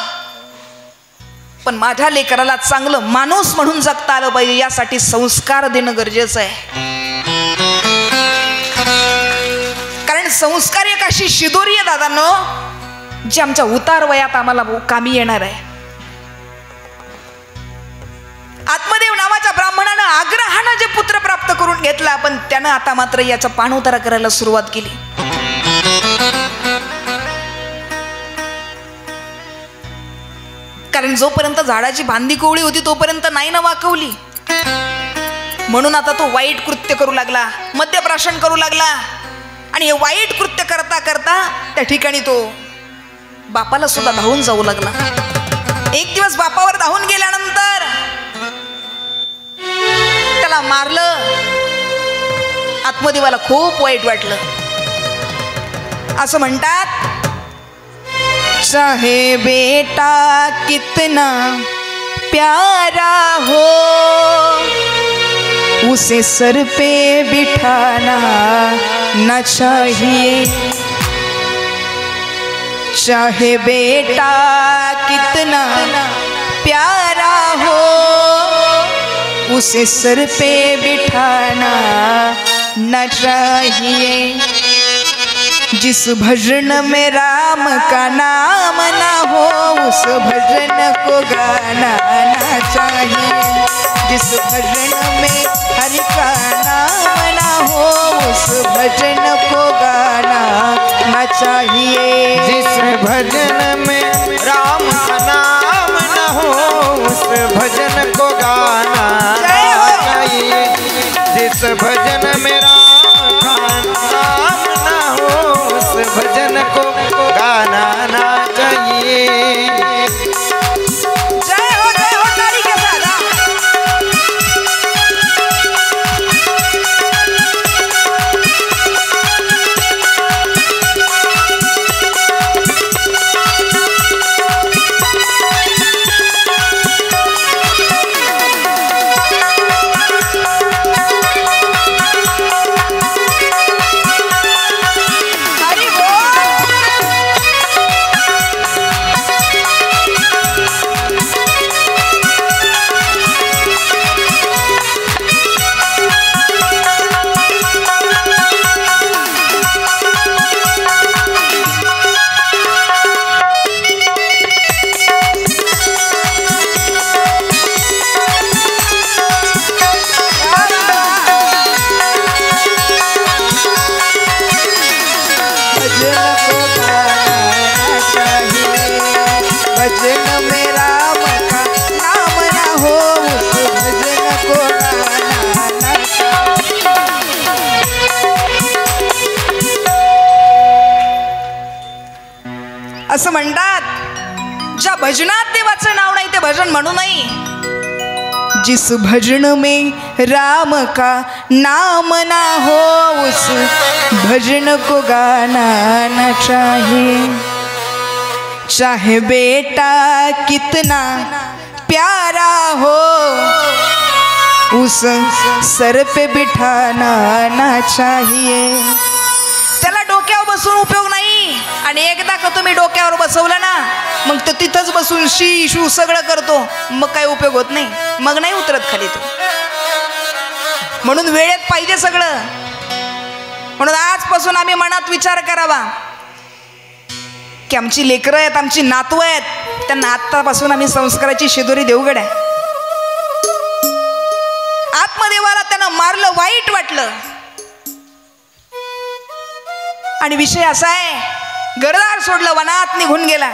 पण माझ्या लेकराला चांगलं माणूस म्हणून जगता आलं पाहिजे, यासाठी संस्कार देणं गरजेचं आहे. कारण संस्कार एक अशी शिदोरी आहे दादांनो, जी आमच्या उतार वयात आम्हाला कामी येणार आहे. आत्मदेव नावाच्या ब्राह्मणानं आग्रहानं जे पुत्र प्राप्त करून घेतला, पण त्यानं आता मात्र याचा पाणउतारा करायला सुरुवात केली. कारण जोपर्यंत झाडाची बांधी कोवळी होती तोपर्यंत नाही ना वाकवली. म्हणून आता तो वाईट कृत्य करू लागला, मद्यप्राशन करू लागला. आणि हे वाईट कृत्य करता करता त्या ठिकाणी तो बापाला सुद्धा धावून जाऊ लागला. एक दिवस बापावर धावून गेल्यानंतर त्याला मारलं. आत्मदेवाला खूप वाईट वाटलं. असं म्हणतात, चाहे बेटा कितना प्यारा हो, उसे सर पे बिठाना न चाहिए. चाहे बेटा कितना प्यारा हो, उसे सर पे बिठाना न चाहिए. जिस भजन में राम का नाम ना हो, उस भजन को गाना ना चाहिए. जिस भजन में हरि का नाम ना हो, उस भजन को गाना ना चाहिए. जिस भजन में राम का नाम न हो, उस भजन को गाना चाहिए. जिस भजन में राम का नाम न हो, उस भजन को गाना ना चाहिए. जय हो ताली के साथ. भजन में राम का नाम ना हो उस भजन को गाना ना असं म्हणतात ज्या भजनात देवाचं नाव नाही ते भजन म्हणू नये. जिस भजन में राम का नाम ना हो उस भजन को गाना न चाहिए. चाहे बेटा कितना प्यारा हो उस सर पे बिठाना ना चाहिए. त्याला डोक्यावर बसून उपयोग नाही. आणि एकदा का तुम्ही डोक्यावर बसवलं ना मग तो तिथंच बसून शी शू सगळं करतो. मग काय उपयोग होत नाही. मग नाही उतरत खाली तो. म्हणून वेळेत पाहिजे सगळं. म्हणून आजपासून आम्ही मनात विचार करावा की आमची लेकरं आहेत, आमची नातवं आहेत, त्यांना आत्तापासून आम्ही संस्काराची शिदोरी देऊ गड्या. आत्मदेवाला त्यानं मारलं, वाईट वाटलं. आणि विषय असा आहे घरदार सोडलं, वनात निघून गेला.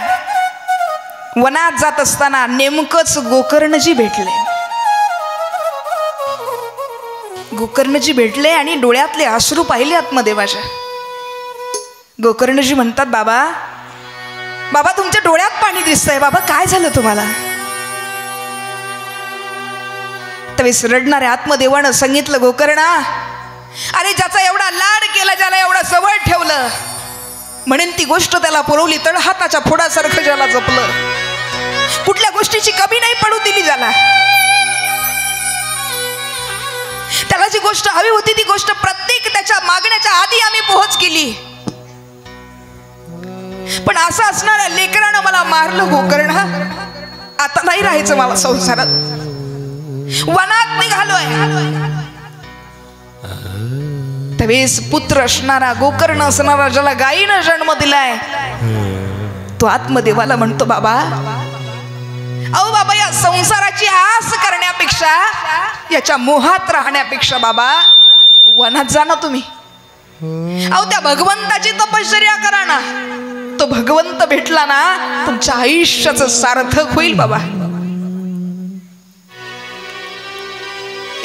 वनात जात असताना नेमकंच गोकर्णजी भेटले. गोकर्णजी भेटले आणि डोळ्यातले अश्रू पाहिले आत्मदेवाच्या. गोकर्णजी म्हणतात बाबा बाबा तुमच्या डोळ्यात पाणी दिसतंय. बाबा काय झालं तुम्हाला? त्यावेळेस रडणाऱ्या आत्मदेवानं सांगितलं गोकर्णा अरे ज्याचा एवढा लाड केला, ज्याला एवढा जवळ ठेवलं, म्हणून ती गोष्ट त्याला पुरवली. तळ हाताच्या फोडासारखं ज्याला जपलं, कुठल्या गोष्टीची कमी नाही पडू दिली ज्याला, त्याला जी गोष्ट हवी होती ती गोष्ट प्रत्येक त्याच्या मागण्याच्या आधी आम्ही पोहोच केली. पण असं असणाऱ्या लेकरानं मला मारलं गोकर्णा. आता नाही राहायचं मला संसारात. वनात निघालोय. त्यावेळेस पुत्र असणारा गोकर्ण असणारा ज्याला गायीनं जन्म दिलाय तो आत्मदेवाला म्हणतो बाबा अहो बाबा या संसाराची आस करण्यापेक्षा, याच्या मोहात राहण्यापेक्षा बाबा वनात जा ना तुम्ही. अहो त्या भगवंताची तपश्चर्या करा ना. तो भगवंत भेटला ना तुमच्या आयुष्याचं सार्थक होईल बाबा.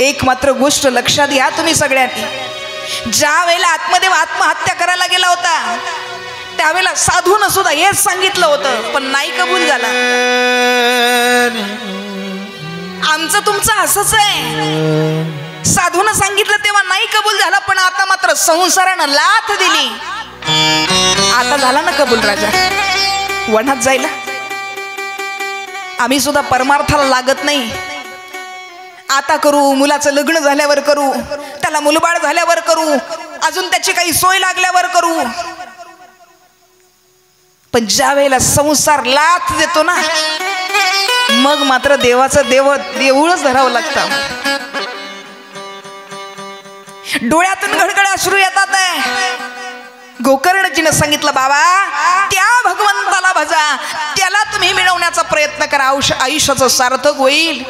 एक मात्र गोष्ट लक्षात घ्या तुम्ही सगळ्यांनी. ज्या वेळेला आत्मदेव आत्महत्या करायला गेला होता त्यावेळेला साधून सुद्धा हेच सांगितलं होतं पण नाही कबूल झाला. आमचं तुमचं असंच आहे. साधून सांगितलं तेव्हा नाही कबूल झाला पण आता मात्र संसारानं लाथ दिली. आता झाला ना कबूल राजा वनात जायला. आम्ही सुद्धा परमार्थाला लागत नाही. आता करू, मुलाचं लग्न झाल्यावर करू, त्याला मुलबाळ झाल्यावर करू, अजून त्याची काही सोय लागल्यावर करू. पण ज्या वेळेला संसार लाथ देतो ना मग मात्र देवाचं देऊळच धरावं लागतं. डोळ्यातून घडघड अश्रू येतात. गोकर्णजीनं सांगितलं बाबा त्या भगवंताला भजा, त्याला तुम्ही मिळवण्याचा प्रयत्न करा, आयुष्याचं सार्थक होईल.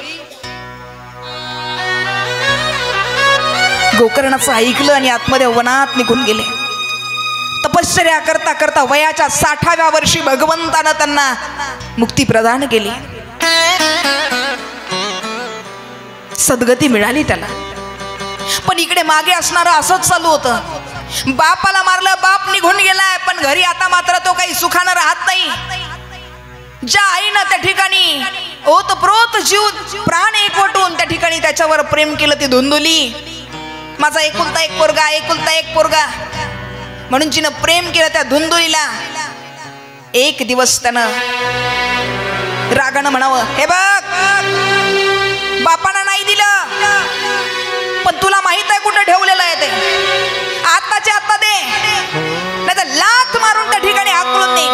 गोकर्णाचं ऐकलं आणि आत्मदेव वनात निघून गेले. तपश्चर्या करता करता वयाच्या 60व्या वर्षी भगवंतानं त्यांना मुक्ती प्रदान केली. सद्गती मिळाली त्याला. पण इकडे मागे असणारं असंच चालू होतं. बापाला मारलं, बाप निघून गेलाय, पण घरी आता मात्र तो काही सुखानं राहत नाही. ज्या आईनं त्या ठिकाणी ओतप्रोत जीव प्राण एकवटून त्या ठिकाणी त्याच्यावर प्रेम केलं ती धुंदुली. माझा एकुलता एक पोरगा, एकुलता एक पोरगा म्हणून जिनं प्रेम केलं त्या धुंदुलीला एक दिवस त्यानं रागानं म्हणावं हे बघ बापानं नाही दिलं पण तुला माहित आहे कुठं ठेवलेलं आहे ते, आत्ताच्या आत्ता दे नाही तर लाथ मारून त्या ठिकाणी हाकलून दे,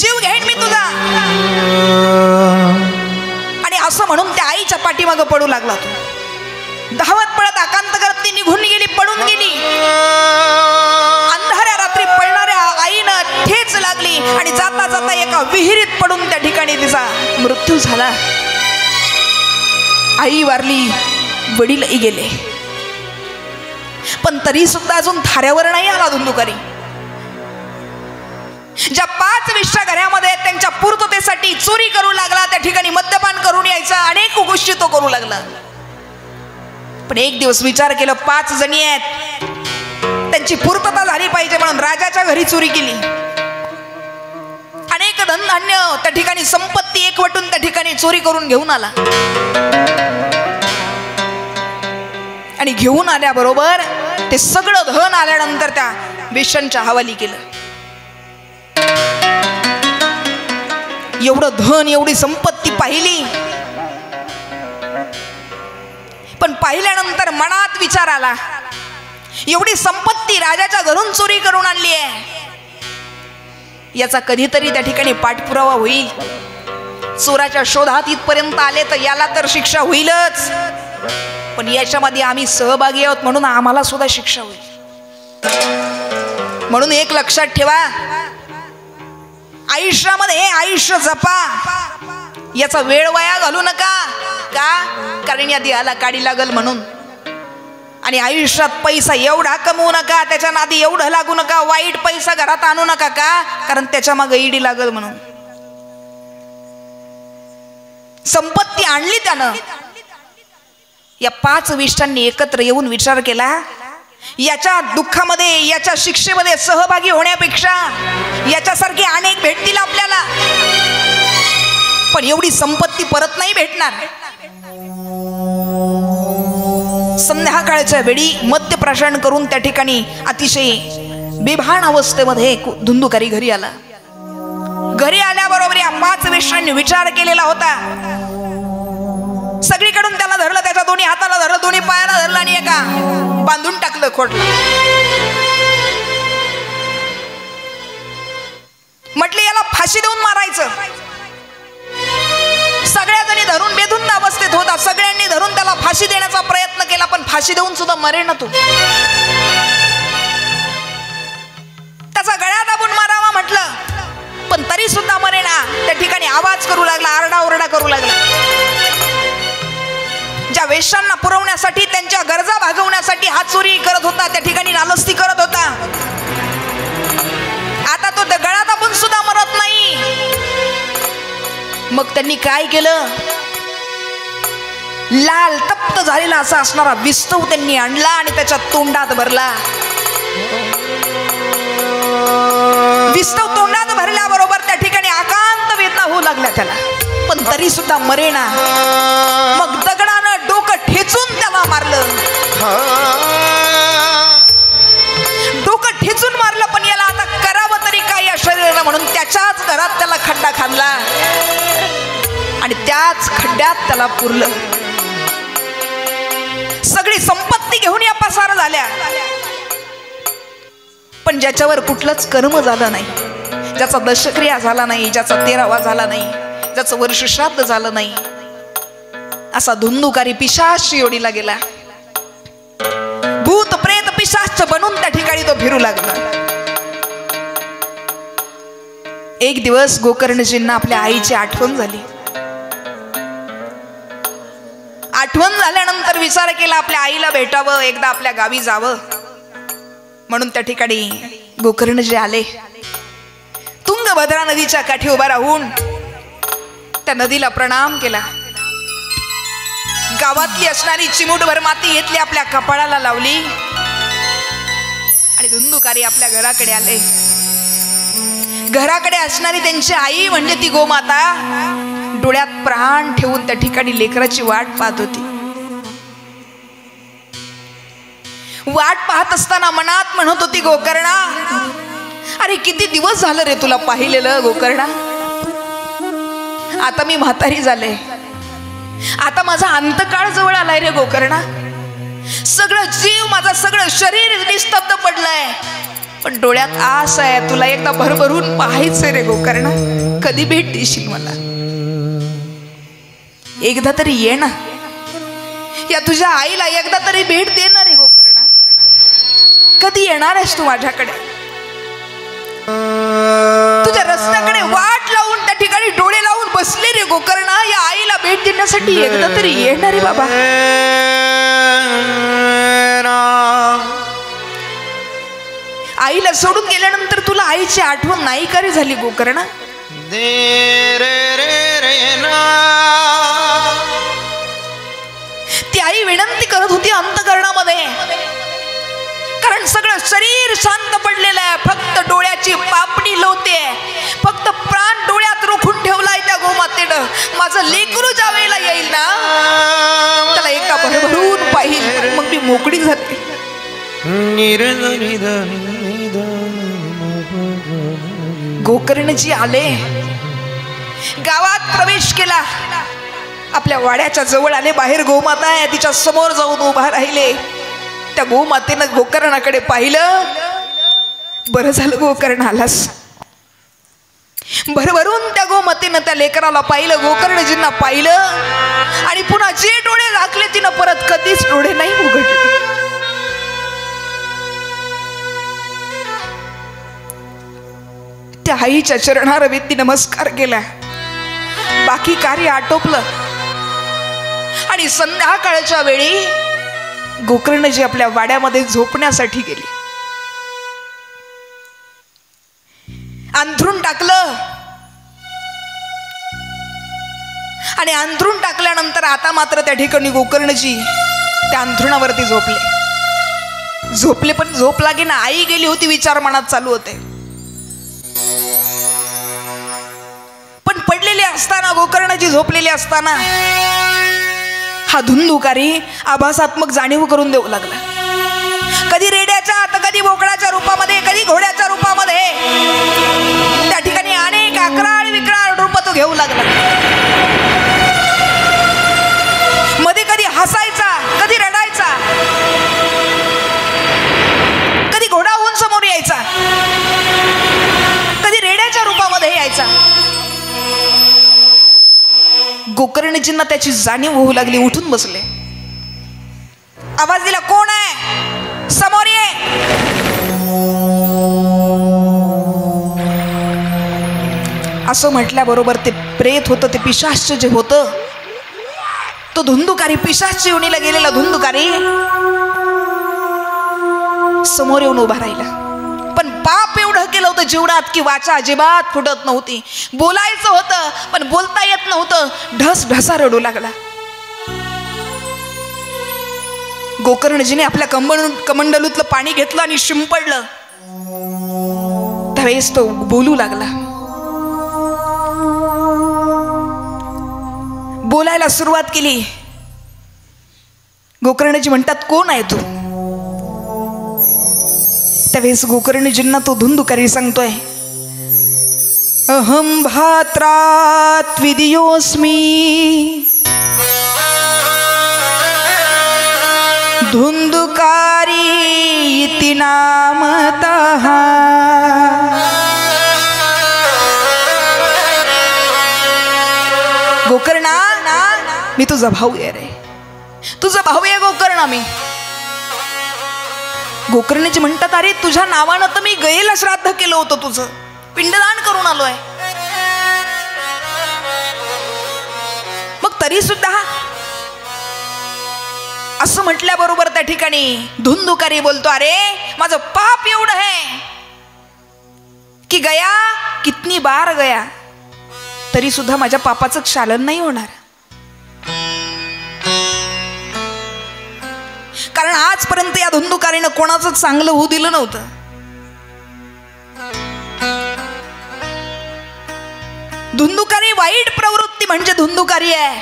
जीव घेईन मी तुझा. आणि असं म्हणून त्या आईच्या पाठीमागं पडू लागला तो. धावत पळत आकांत करत ती निघून गेली, पडून गेली. अंधाऱ्या रात्री पळणाऱ्या आईनं ठेच लागली आणि जाता जाता एका विहिरीत पडून त्या ठिकाणी तिचा मृत्यू झाला. आई वारली, वडीलही गेले, पण तरी सुद्धा अजून थाऱ्यावर नाही आला धुंदुकारी. ज्या 5 विश्वा घरामध्ये त्यांच्या पूर्ण तो करू लागला. पण एक दिवस विचार केला, 5 जणी आहेत, त्यांची पूर्तता झाली पाहिजे म्हणून राजाच्या घरी चोरी केली. अनेक धनधान्य त्या ठिकाणी, संपत्ती एकवटून त्या ठिकाणी चोरी करून घेऊन आला. आणि घेऊन आल्याबरोबर ते सगळं धन आल्यानंतर त्या वेश्यांच्या हवाली केलं. एवढं धन, एवढी संपत्ती पाहिली, पण पाहिल्यानंतर मनात विचार आला, एवढी संपत्ती राजाच्या घरून चोरी करून आणली आहे, याचा कधीतरी त्या ठिकाणी पाठपुरावा होईल. चोराच्या शोधात इथपर्यंत आले तर याला तर शिक्षा होईलच, पण याच्यामध्ये आम्ही सहभागी आहोत म्हणून आम्हाला सुद्धा शिक्षा होईल. म्हणून एक लक्षात ठेवा, आयुष्यामध्ये आयुष्य जपा, याचा वेळ वाया घालू नका. का? कारण या देहाला काडी लागल म्हणून. आणि आयुष्यात पैसा एवढा कमवू नका, त्याच्या नादी एवढं लागू नका, वाईट पैसा घरात आणू नका. का? कारण त्याच्या मागे ईडी लागल म्हणून. संपत्ती आणली त्यानं. या 5 विष्टांनी एकत्र येऊन विचार केला, याच्या दुःखामध्ये, याच्या शिक्षेमध्ये सहभागी होण्यापेक्षा याच्यासारखे अनेक भेटतील आपल्याला, पण एवढी संपत्ती परत नाही भेटणार. संध्याकाळच्या वेळी मद्यप्राशन करून त्या ठिकाणी अतिशय बेभान अवस्थेमध्ये धुंदुकारी घरी आला. घरी आल्याबरोबर या 5 वेश्यांनी विचार केलेला होता. सगळीकडून त्याला धरलं, त्याच्या दोन्ही हाताला धरलं, दोन्ही पायाला धरलं आणि एका बांधून टाकलं खोटलं. म्हटले याला फाशी देऊन मारायचं. सगळ्या जणी धरून बेधुंद अवस्थेत होता, सगळ्यांनी धरून त्याला फाशी देण्याचा प्रयत्न केला, पण फाशी देऊन सुद्धा मरेना तो. त्याचा गळा दाबून मारावा म्हटलं, पण तरी सुद्धा मरेना. त्या ठिकाणी आवाज करू लागला, आरडाओरडा करू लागला. ज्या वेश्यांना पुरवण्यासाठी, त्यांच्या गरजा भागवण्यासाठी हा चोरी करत होता, त्या ठिकाणी नालस्ती करत होता, आता तो गळा दाबून सुद्धा मरत नाही. मग त्यांनी काय केलं, लाल तप्त झालेला असा असणारा विस्तव त्यांनी आणला आणि त्याच्या तोंडात भरला. विस्तव तोंडात भरल्याबरोबर त्या ठिकाणी आकांत वेदना होऊ लागल्या त्याला, पण तरी सुद्धा मरेना. मग दगडानं डोकं ठेचून त्याला मारलं, डोकं ठेचून मारलं, पण याला आता करावं तरी काय या शरीराला म्हणून त्याच्याच घरात त्याला खड्डा खाल्ला आणि त्याच खड्ड्यात त्याला पुरलं. सगळी संपत्ती घेऊन या पसार झाल्या, पण ज्याच्यावर कुठलंच कर्म झालं नाही, ज्याचा दशक्रिया झाला नाही, ज्याचा 13वा झाला नाही, ज्याचं वर्ष श्राद्ध झालं नाही, असा धुंदुकारी पिशाच योडीला गेला. भूत प्रेत पिशाच बनून त्या ठिकाणी तो फिरू लागला. एक दिवस गोकर्णजींना आपल्या आईची आठवण झाली. आठवण झाल्यानंतर विचार केला आपल्या आईला भेटावं, एकदा आपल्या गावी जावं म्हणून त्या ठिकाणी गोकर्णजी आले. तुंगभद्रा नदीच्या काठी उभा राहून त्या नदीला प्रणाम केला. गावातली असणारी चिमूटभर माती घेतली, आपल्या कपाळाला लावली आणि धुंदुकारी आपल्या घराकडे आले. घराकडे असणारी त्यांची आई म्हणजे ती गोमाता डोळ्यात प्राण ठेवून त्या ठिकाणी लेकराची वाट पाहत होती. वाट पाहत असताना मनात म्हणत होती, गोकर्णा, अरे किती दिवस झालं रे तुला पाहिलेलं गोकर्णा. आता मी म्हातारी झाले, आता माझा अंतकाळ जवळ आलाय रे गोकर्णा. सगळं जीव, माझा सगळं शरीर निस्तब्ध पडलंय, पण डोळ्यात आस आहे, तुला एकदा भरभरून पाहायचंय रे गोकर्णा. कधी भेट देशील मला? एकदा तरी ये ना, या तुझ्या आईला एकदा तरी भेट दे ना रे गोकर्णा. कधी येणार आहेस तू माझ्याकडे? तुझ्या रस्त्याकडे वाट लावून त्या ठिकाणी डोळे लावून बसले रे गोकर्णा. या आईला भेट देण्यासाठी एकदा तरी येणार रे बाबा. आईला सोडून गेल्यानंतर तुला आईची आठवण नाही का रे झाली गोकर्णा? शांत पडलेला आहे, फक्त डोळ्याची पापणी लोते, फक्त प्राण डोळ्यात रोखून ठेवलाय त्या गोमातेनं. माझं लेकरू ज्या वेळेला येईल ना त्याला एका भरभरून पाहिल, मग मी मोकळी झाली. गोकर्णजी आले, गावात प्रवेश केला, आपल्या वाड्याच्या जवळ आले. बाहेर गोमाता आहे, तिच्या समोर जाऊन उभा राहिले. त्या गोमातेनं गोकर्णाकडे पाहिलं. बरं झालं गोकर्ण आलास. भरभरून त्या गोमातेनं त्या लेकराला पाहिलं, गोकर्णजींना पाहिलं, आणि पुन्हा जे डोळे झाकले तिनं परत कधीच डोळे नाही उघडले. त्या आईच्या चरणावर विधी नमस्कार केला. बाकी कार्य आटोपलं आणि संध्याकाळच्या वेळी गोकर्णजी आपल्या वाड्यामध्ये झोपण्यासाठी गेले. अंथरूण टाकलं आणि अंथरूण टाकल्यानंतर आता मात्र त्या ठिकाणी गोकर्णजी त्या अंथरुणावरती झोपले. पण झोप लागे ना, आई गेली होती, विचार मनात चालू होते. पण पडलेले असताना, गोकर्णजी झोपलेले असताना हा धुंदुकारी आभासात्मक जाणीव करून देऊ लागला. कधी रेड्याच्या तर कधी बोकडाच्या रूपामध्ये, कधी घोड्याच्या रूपामध्ये, त्या ठिकाणी अनेक अकराळ विक्राळ रूप तो घेऊ लागला. मध्ये कधी हसायचा, कधी रडायचा, कधी घोडा होऊन समोर यायचा, कधी रेड्याच्या रूपामध्ये यायचा. गोकर्णजींना त्याची जाणीव होऊ लागली. उठून बसले, आवाज दिला, कोण आहे, समोर ये. असं म्हटल्याबरोबर ते प्रेत होतं, ते पिशाच जे होतं, तो धुंदुकारी, पिशाच योनीला गेलेला धुंदुकारी समोर येऊन उभा राहिला. पण पाप एवढं केलं होतं जीवनात की वाचा अजिबात फुटत नव्हती. बोलायचं होतं पण बोलता येत नव्हतं. ढस ढसा रडू लागला. गोकर्णजीने आपल्या कमंडलूतलं पाणी घेतलं आणि शिंपडलं. त्यावेळेस तो बोलू लागला. बोलायला सुरुवात केली. गोकर्णजी म्हणतात, कोण आहे तू? त्यावेळेस गोकर्णजींना तो धुंदुकारी सांगतोय, अहम भात्रात विदियोस्मी धुंदुकारी इति नामतः. गोकर्णा, मी तुझा भाऊ आहे रे, तुझा भाऊ आहे गोकर्णा मी. गोकर्णजी म्हणतात, अरे तुझ्या नावानं तर मी गयेला श्राद्ध केलं होतं, तुझं पिंडदान करून आलोय. मग तरी सुद्धा असं म्हटल्याबरोबर त्या ठिकाणी धुंदुकारी बोलतो, अरे माझं पाप एवढं आहे की गया कितनी बार गया तरी सुद्धा माझ्या पापाचं क्षालन नाही होणार. कारण आजपर्यंत या धुंदुकारीनं कोणाचं चांगलं होऊ दिलं नव्हतं. धुंदुकारी वाईट प्रवृत्ती म्हणजे धुंदुकारी आहे.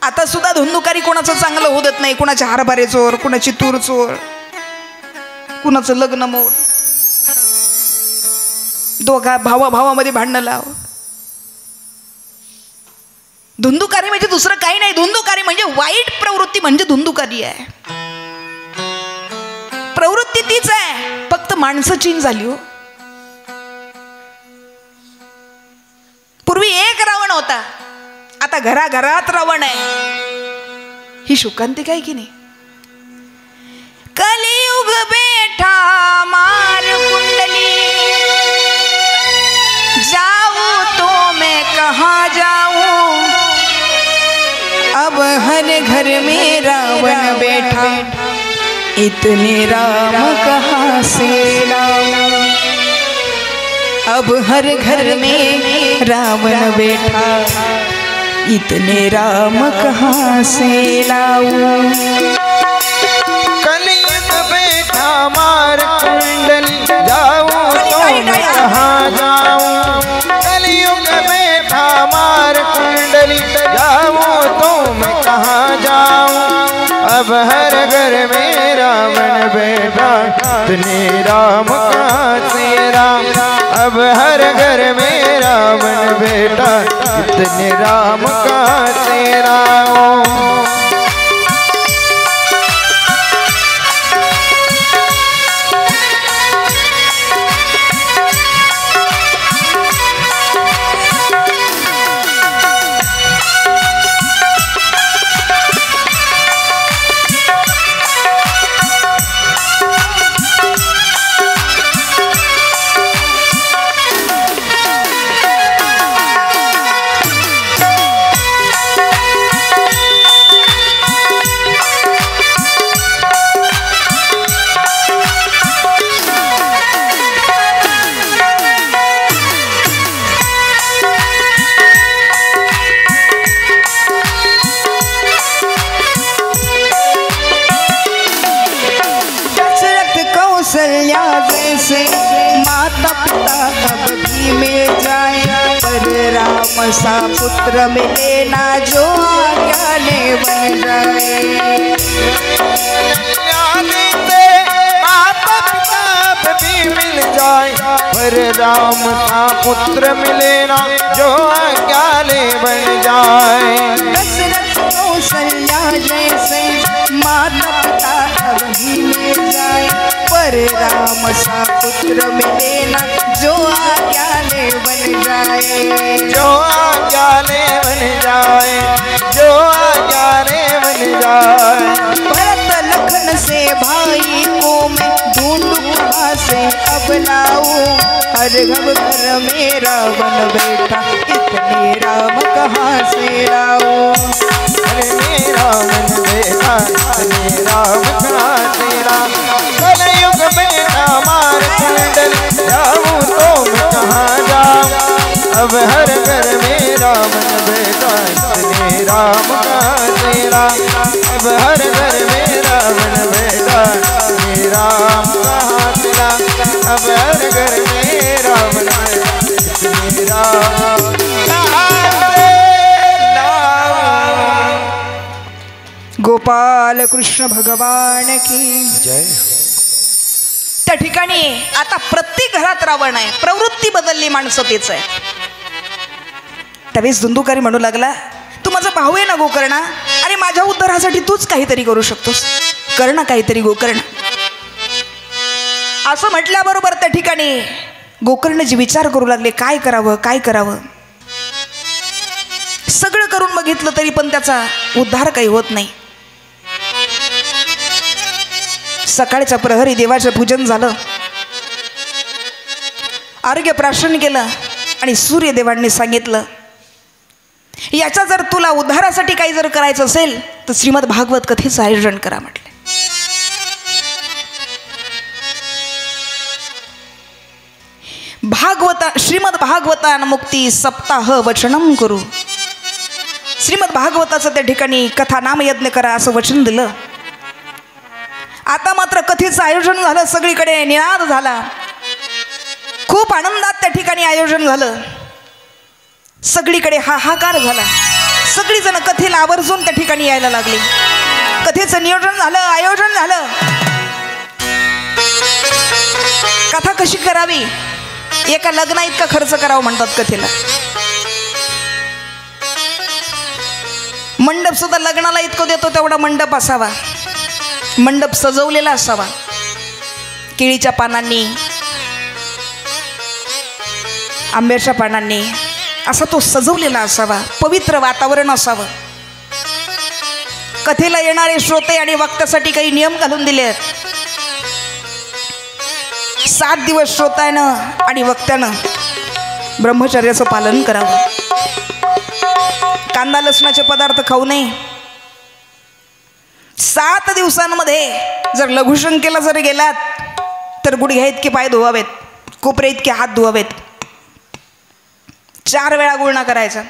आता सुद्धा धुंदुकारी कोणाचं चांगलं होऊ देत नाही. कुणाचे हरभरे चोर, कुणाची तूर चोर, कुणाचं लग्न मोड, दोघा भावामध्ये भांडणं लाव. धुंदुकारी म्हणजे दुसरं काही नाही. धुंदुकारी म्हणजे वाईट प्रवृत्ती म्हणजे धुंदुकारी आहे. प्रवृत्ती तीच आहे, फक्त माणसं चेंज झाली हो. पूर्वी एक रावण होता, आता घराघरात रावण आहे. ही शोकांतिका आहे की नाही? कलियुग बेठा मार कुंडली, जाऊं तो मैं कहाँ जाऊं, अब हर घर में रावण बैठा, इतने राम कहाँ से लाऊं. अब हर घर में रावण बैठा, इतने राम कहाँ से लाऊं. कलियुग बैठा मार कुंडली जाऊं तो मैं कहाँ जाऊं। कलयुग में था मार कुंडली जाऊं तो मैं कहाँ जाऊं। अब हर घर में रावण बैठा इतने राम कहाँ से राम। अब हर घर में रावण बैठा इतने राम कहाँ से राम। जैसे माता पिता अब भी मिल जाए, पर राम सा पुत्र मिले ना जो आज्ञा बन जाए। माता पिता अब भी मिल जाए, पर राम सा पुत्र मिले ना जो आज्ञा बन जाए। दशरथ कौशल्या जैसे माता पिता अब भी मिल जाए, पर राम सा पुत्र मिले ना जो आज्ञा बन जाए। जो आज्ञा बन जाए, जो आज्ञा बन जाए। भरत लखन से भाई को मैं ढूंढूं कहाँ से अब लाऊं, हर घर में रावण बैठा इतने राम कहाँ से लाऊं। अरे मेरा मन बेटा इतने राम कहाँ से लाऊं। कलयुग में मार कुंडल जाऊं तो मैं कहाँ जाऊं। अब हर घर में रावण बेटा इतने राम कहाँ से लाऊं। अब हर घर में रावण बेटा इतने राम कहाँ से लाऊं। अब हर घर में रावण बेटा इतने राम कहाँ से लाऊं। गोपाल कृष्ण भगवान की जय। त्या ठिकाणी आता प्रत्येक घरात रावण आहे, प्रवृत्ती बदलली, माणसं तेच आहे. त्यावेळेस धुंदुकारी म्हणू लागला, तू माझा भाऊ आहे ना गोकर्णा, अरे माझ्या उद्धारासाठी तूच काहीतरी करू शकतोस, कर ना काहीतरी गोकर्ण. असं म्हटल्याबरोबर त्या ठिकाणी गोकर्णजी विचार करू लागले, काय करावं काय करावं. सगळं करून बघितलं तरी पण त्याचा उद्धार काही होत नाही. सकाळच्या प्रहरी देवाचं पूजन झालं, आरोग्य प्राशन केलं आणि सूर्यदेवांनी सांगितलं, याचा जर तुला उद्धारासाठी काही जर करायचं असेल तर श्रीमद भागवत कथेचं आयोजन करा म्हटले. श्रीमद भागवतान मुक्ती सप्ताह वचनम करू. श्रीमद भागवताचं त्या ठिकाणी कथा नामयज्ञ करा असं वचन दिलं. आता मात्र कथेचं आयोजन झालं, सगळीकडे निनाद झाला, खूप आनंदात त्या ठिकाणी आयोजन झालं, सगळीकडे हाहाकार झाला. सगळीजण कथेला आवर्जून त्या ठिकाणी यायला लागली. कथेचं नियोजन झालं, आयोजन झालं. कथा कशी करावी, एका लग्ना इतका खर्च करावा म्हणतात कथेला. मंडप सुद्धा लग्नाला इतकं देतो तेवढा मंडप असावा, मंडप सजवलेला असावा, केळीच्या पानांनी, आंब्याच्या पानांनी असा तो सजवलेला असावा, पवित्र वातावरण असावं. कथेला येणारे श्रोते आणि वक्त्यासाठी काही नियम घालून दिले आहेत. 7 दिवस श्रोत्यानं आणि वक्त्यानं ब्रह्मचर्याचं पालन करावं. कांदा लसणाचे पदार्थ खाऊ नये. 7 दिवसांमध्ये जर लघुशंकेला जर गेलात तर गुडघ्या इतके पाय धुवावेत, कोपरे इतके हात धुवावेत, 4 वेळा गुळणा करायचा.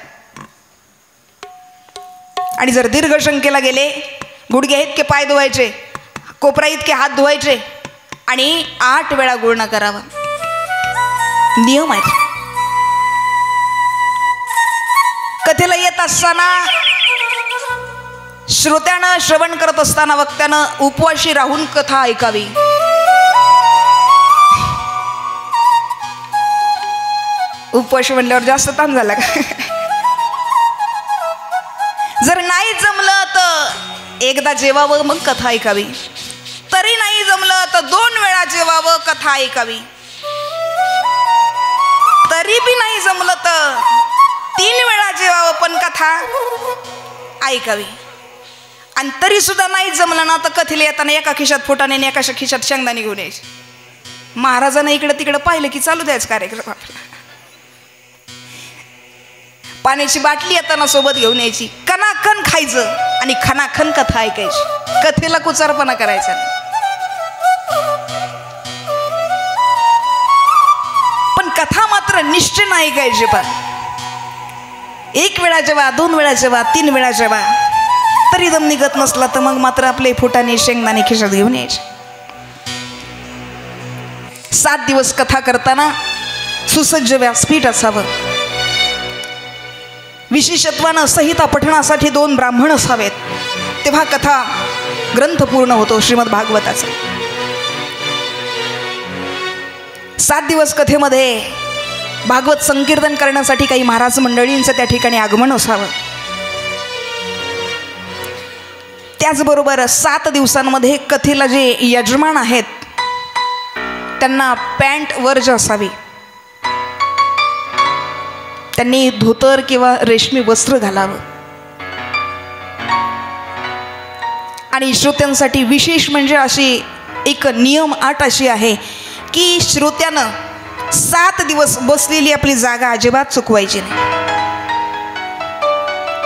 आणि जर दीर्घ शंकेला गेले, गुडघ्या इतके पाय धुवायचे, कोपरा इतके हात धुवायचे आणि 8 वेळा गुळणा करावा, नियम आहे. कथेला येत असताना श्रोत्यानं श्रवण करत असताना वक्त्यानं उपवाशी राहून कथा ऐकावी. उपवाशी म्हणल्यावर जास्त ताण झाला का? जर नाही जमलं तर एकदा जेवावं मग कथा ऐकावी. तरी नाही जमलं तर 2 वेळा जेवावं, कथा ऐकावी. तरी बी नाही जमलं तर 3 वेळा जेवावं पण कथा ऐकावी. आणि तरी सुद्धा नाही जमलं ना तर कथेला येताना एका खिशात फुटाणे आणि एका खिशात शेंगदाणे घेऊन यायचे. महाराजांना इकडं तिकडं पाहिलं की चालू द्यायचं कार्यक्रम आपला. पाण्याची बाटली येताना सोबत घेऊन यायची, कणाकण खायचं आणि खणाखण कथा ऐकायची. कथेला कुचारपणा करायचा नाही. पण कथा मात्र निश्चय ऐकायची. पण 1 वेळा जेव्हा, 2 वेळा जेव्हा, 3 वेळा जेव्हा तरी दम निघत नसला तर मग मात्र आपले फुटाणे शेंगदाणे खिशात घेऊन यायचे. 7 दिवस कथा करताना सुसज्ज व्यासपीठ असावं. विशेषत्वानं संहिता पठणासाठी 2 ब्राह्मण असावेत. तेव्हा कथा ग्रंथ पूर्ण होतो श्रीमद भागवताचा. 7 दिवस कथेमध्ये भागवत संकीर्तन करण्यासाठी काही महाराज मंडळींचं त्या ठिकाणी आगमन असावं. त्याचबरोबर 7 दिवसांमध्ये कथेला जे यजमान आहेत त्यांना पॅन्ट वर्ज असावी. त्यांनी धोतर किंवा रेशमी वस्त्र घालावं. आणि श्रोत्यांसाठी विशेष म्हणजे अशी एक नियम अट अशी आहे की श्रोत्यानं 7 दिवस बसलेली आपली जागा अजिबात चुकवायची नाही.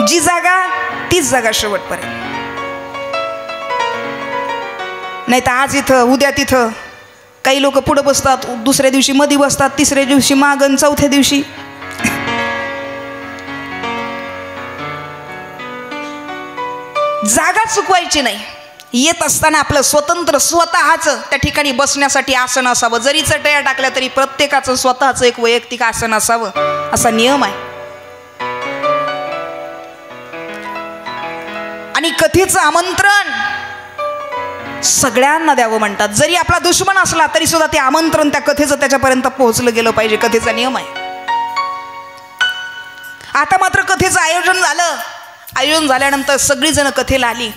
जी जागा तीच जागा शेवटपर्यंत. नाही तर आज इथं उद्या तिथं. काही लोक पुढं बसतात, दुसऱ्या दिवशी मध्ये बसतात, तिसऱ्या दिवशी मागं, चौथ्या दिवशी. जागा चुकवायची नाही. येत असताना आपलं स्वतंत्र स्वतःचं त्या ठिकाणी बसण्यासाठी आसन असावं. जरी चटया टाकल्या तरी प्रत्येकाचं स्वतःचं एक वैयक्तिक आसन असावं असा नियम आहे. आणि कथेचं आमंत्रण सगळ्यांना द्यावं म्हणतात. जरी आपला दुश्मन असला तरी सुद्धा ते आमंत्रण त्या कथेचं त्याच्यापर्यंत पोहोचलं गेलं पाहिजे. कथेचा नियम आहे. आता मात्र कथेचं आयोजन झालं. आयोजन झाल्यानंतर सगळीजण कथेला आली.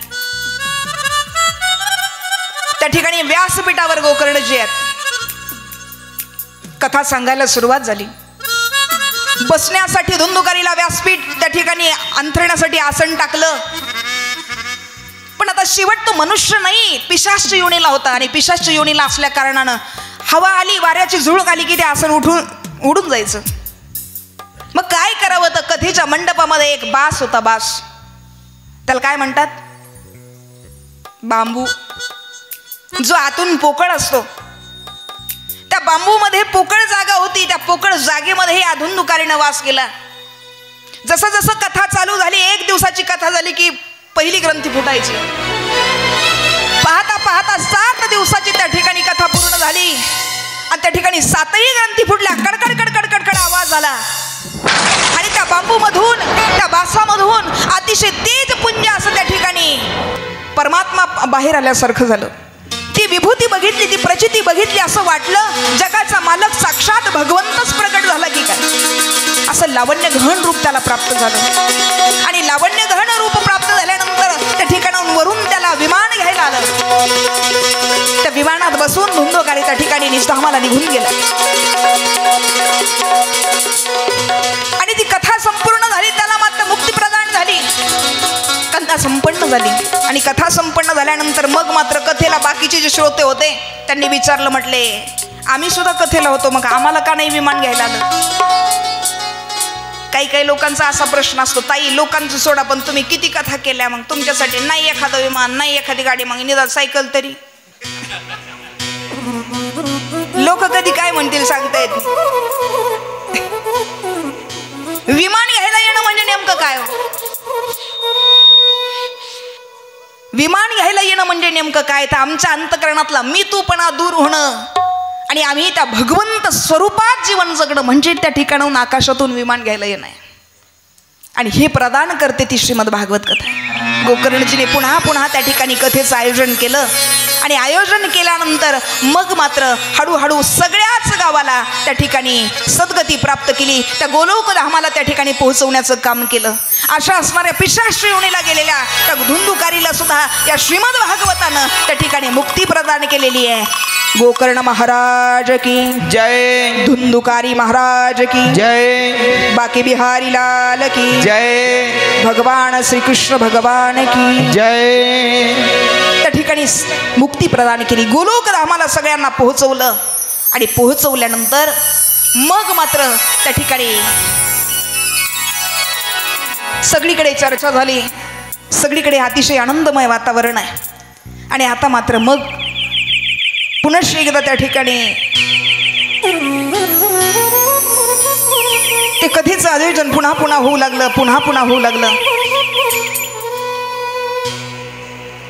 त्या ठिकाणी व्यासपीठावर गोकर्णजी आहेत. कथा सांगायला सुरुवात झाली. बसण्यासाठी धुंदुकारीला व्यासपीठ त्या ठिकाणी अंथरण्यासाठी आसन टाकलं. पण आता शेवट तो मनुष्य नाही, पिशाच योनीला होता. आणि पिशाच योनीला असल्या कारणानं हवा आली, वाऱ्याची झुळूक आली की ते आसन उडून जायचं. मग काय करावं? तर कथेच्या मंडपामध्ये एक बास होता. बास, त्याला काय म्हणतात? बांबू, जो आतून पोकळ असतो. त्या बांबूमध्ये पोकळ जागा होती. त्या पोकळ जागेमध्ये या धुंदुकारीनं वास केला. जसं जसं कथा चालू झाली, 1 दिवसाची कथा झाली की पहिली ग्रंथी फुटायची. पाहता पाहता 7 दिवसाची त्या ठिकाणी कथा पूर्ण झाली. आणि त्या ठिकाणी 7ही ग्रंथी फुटल्या. कडकड कडकड कडकड आवाज आला. आणि त्या बांबूमधून, त्या बासामधून अतिशय तेज पुंज असं त्या ठिकाणी परमात्मा बाहेर आल्यासारखं झालं. ती विभूती बघितली, ती प्रचिती बघितली, असं वाटलं जगाचा मालक साक्षात भगवंतच प्रकट झाला की काय. असं लावण्य गहन रूप त्याला प्राप्त झालं. आणि लावण्य गहन रूप प्राप्त झाल्यानंतर त्या ठिकाणाहून वरून त्याला विमान घ्यायला आलं. त्या विमानात बसून धुंदुकारी त्या ठिकाणी निजधामाला निघून गेला. आणि ती कथा संपूर्ण झाली. त्याला मात्र मुक्ती प्रदान झाली. कथा संपन्न झाली. आणि कथा संपन्न झाल्यानंतर मग मात्र कथेला बाकीचे जे श्रोते होते त्यांनी विचारलं, म्हटले आम्ही सुद्धा कथेला होतो, मग आम्हाला का नाही विमान घ्यायला आलं? काही लोकांचा असा प्रश्न असतो, ताई लोकांचं सोडा पण तुम्ही किती कथा केल्या, मग तुमच्यासाठी नाही एखादं विमान, नाही एखादी गाडी, मग निदान सायकल तरी. लोक कधी काय म्हणतील सांगता येत. विमान घ्यायला येणं म्हणजे नेमकं काय? विमान घ्यायला येणं म्हणजे नेमकं काय, तर आमच्या अंतकरणातला मी तूपणा दूर होणं आणि आम्ही त्या भगवंत स्वरूपात जीवन जगणं म्हणजे त्या ठिकाणाहून आकाशातून विमान घ्यायला येणं आहे. आणि हे प्रदान करते ती श्रीमद भागवत कथा. गोकर्णजीने पुन्हा पुन्हा त्या ठिकाणी कथेचं आयोजन केलं आणि आयोजन केल्यानंतर मग मात्र हळूहळू सगळ्याच गावाला त्या ठिकाणी सद्गती प्राप्त केली. त्या गोलोक धामाला त्या ठिकाणी पोहोचवण्याचं काम केलं. अशा असणाऱ्या पिशाच योनीला गेलेल्या त्या धुंदुकारीला सुद्धा या श्रीमद भागवतानं त्या ठिकाणी मुक्ती प्रदान केलेली आहे. गोकर्ण महाराज की जय, धुंदुकारी महाराज की जय, बाकी बिहारी लाल की जय, भगवान श्री कृष्ण भगवान की जय. त्या ठिकाणी मुक्ती प्रदान केली. गोलोक धामाला सगळ्यांना पोहोचवलं आणि पोहोचवल्यानंतर मग मात्र त्या ठिकाणी सगळीकडे चर्चा झाली, सगळीकडे अतिशय आनंदमय वातावरण आहे. आणि आता मात्र मग पुनश्च एकदा त्या ठिकाणी ते कथेचं आयोजन पुन्हा पुन्हा होऊ लागलं, पुन्हा पुन्हा होऊ लागलं.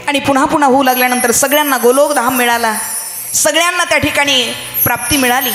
आणि पुन्हा पुन्हा होऊ लागल्यानंतर सगळ्यांना गोलोक धाम मिळाला, सगळ्यांना त्या ठिकाणी प्राप्ती मिळाली.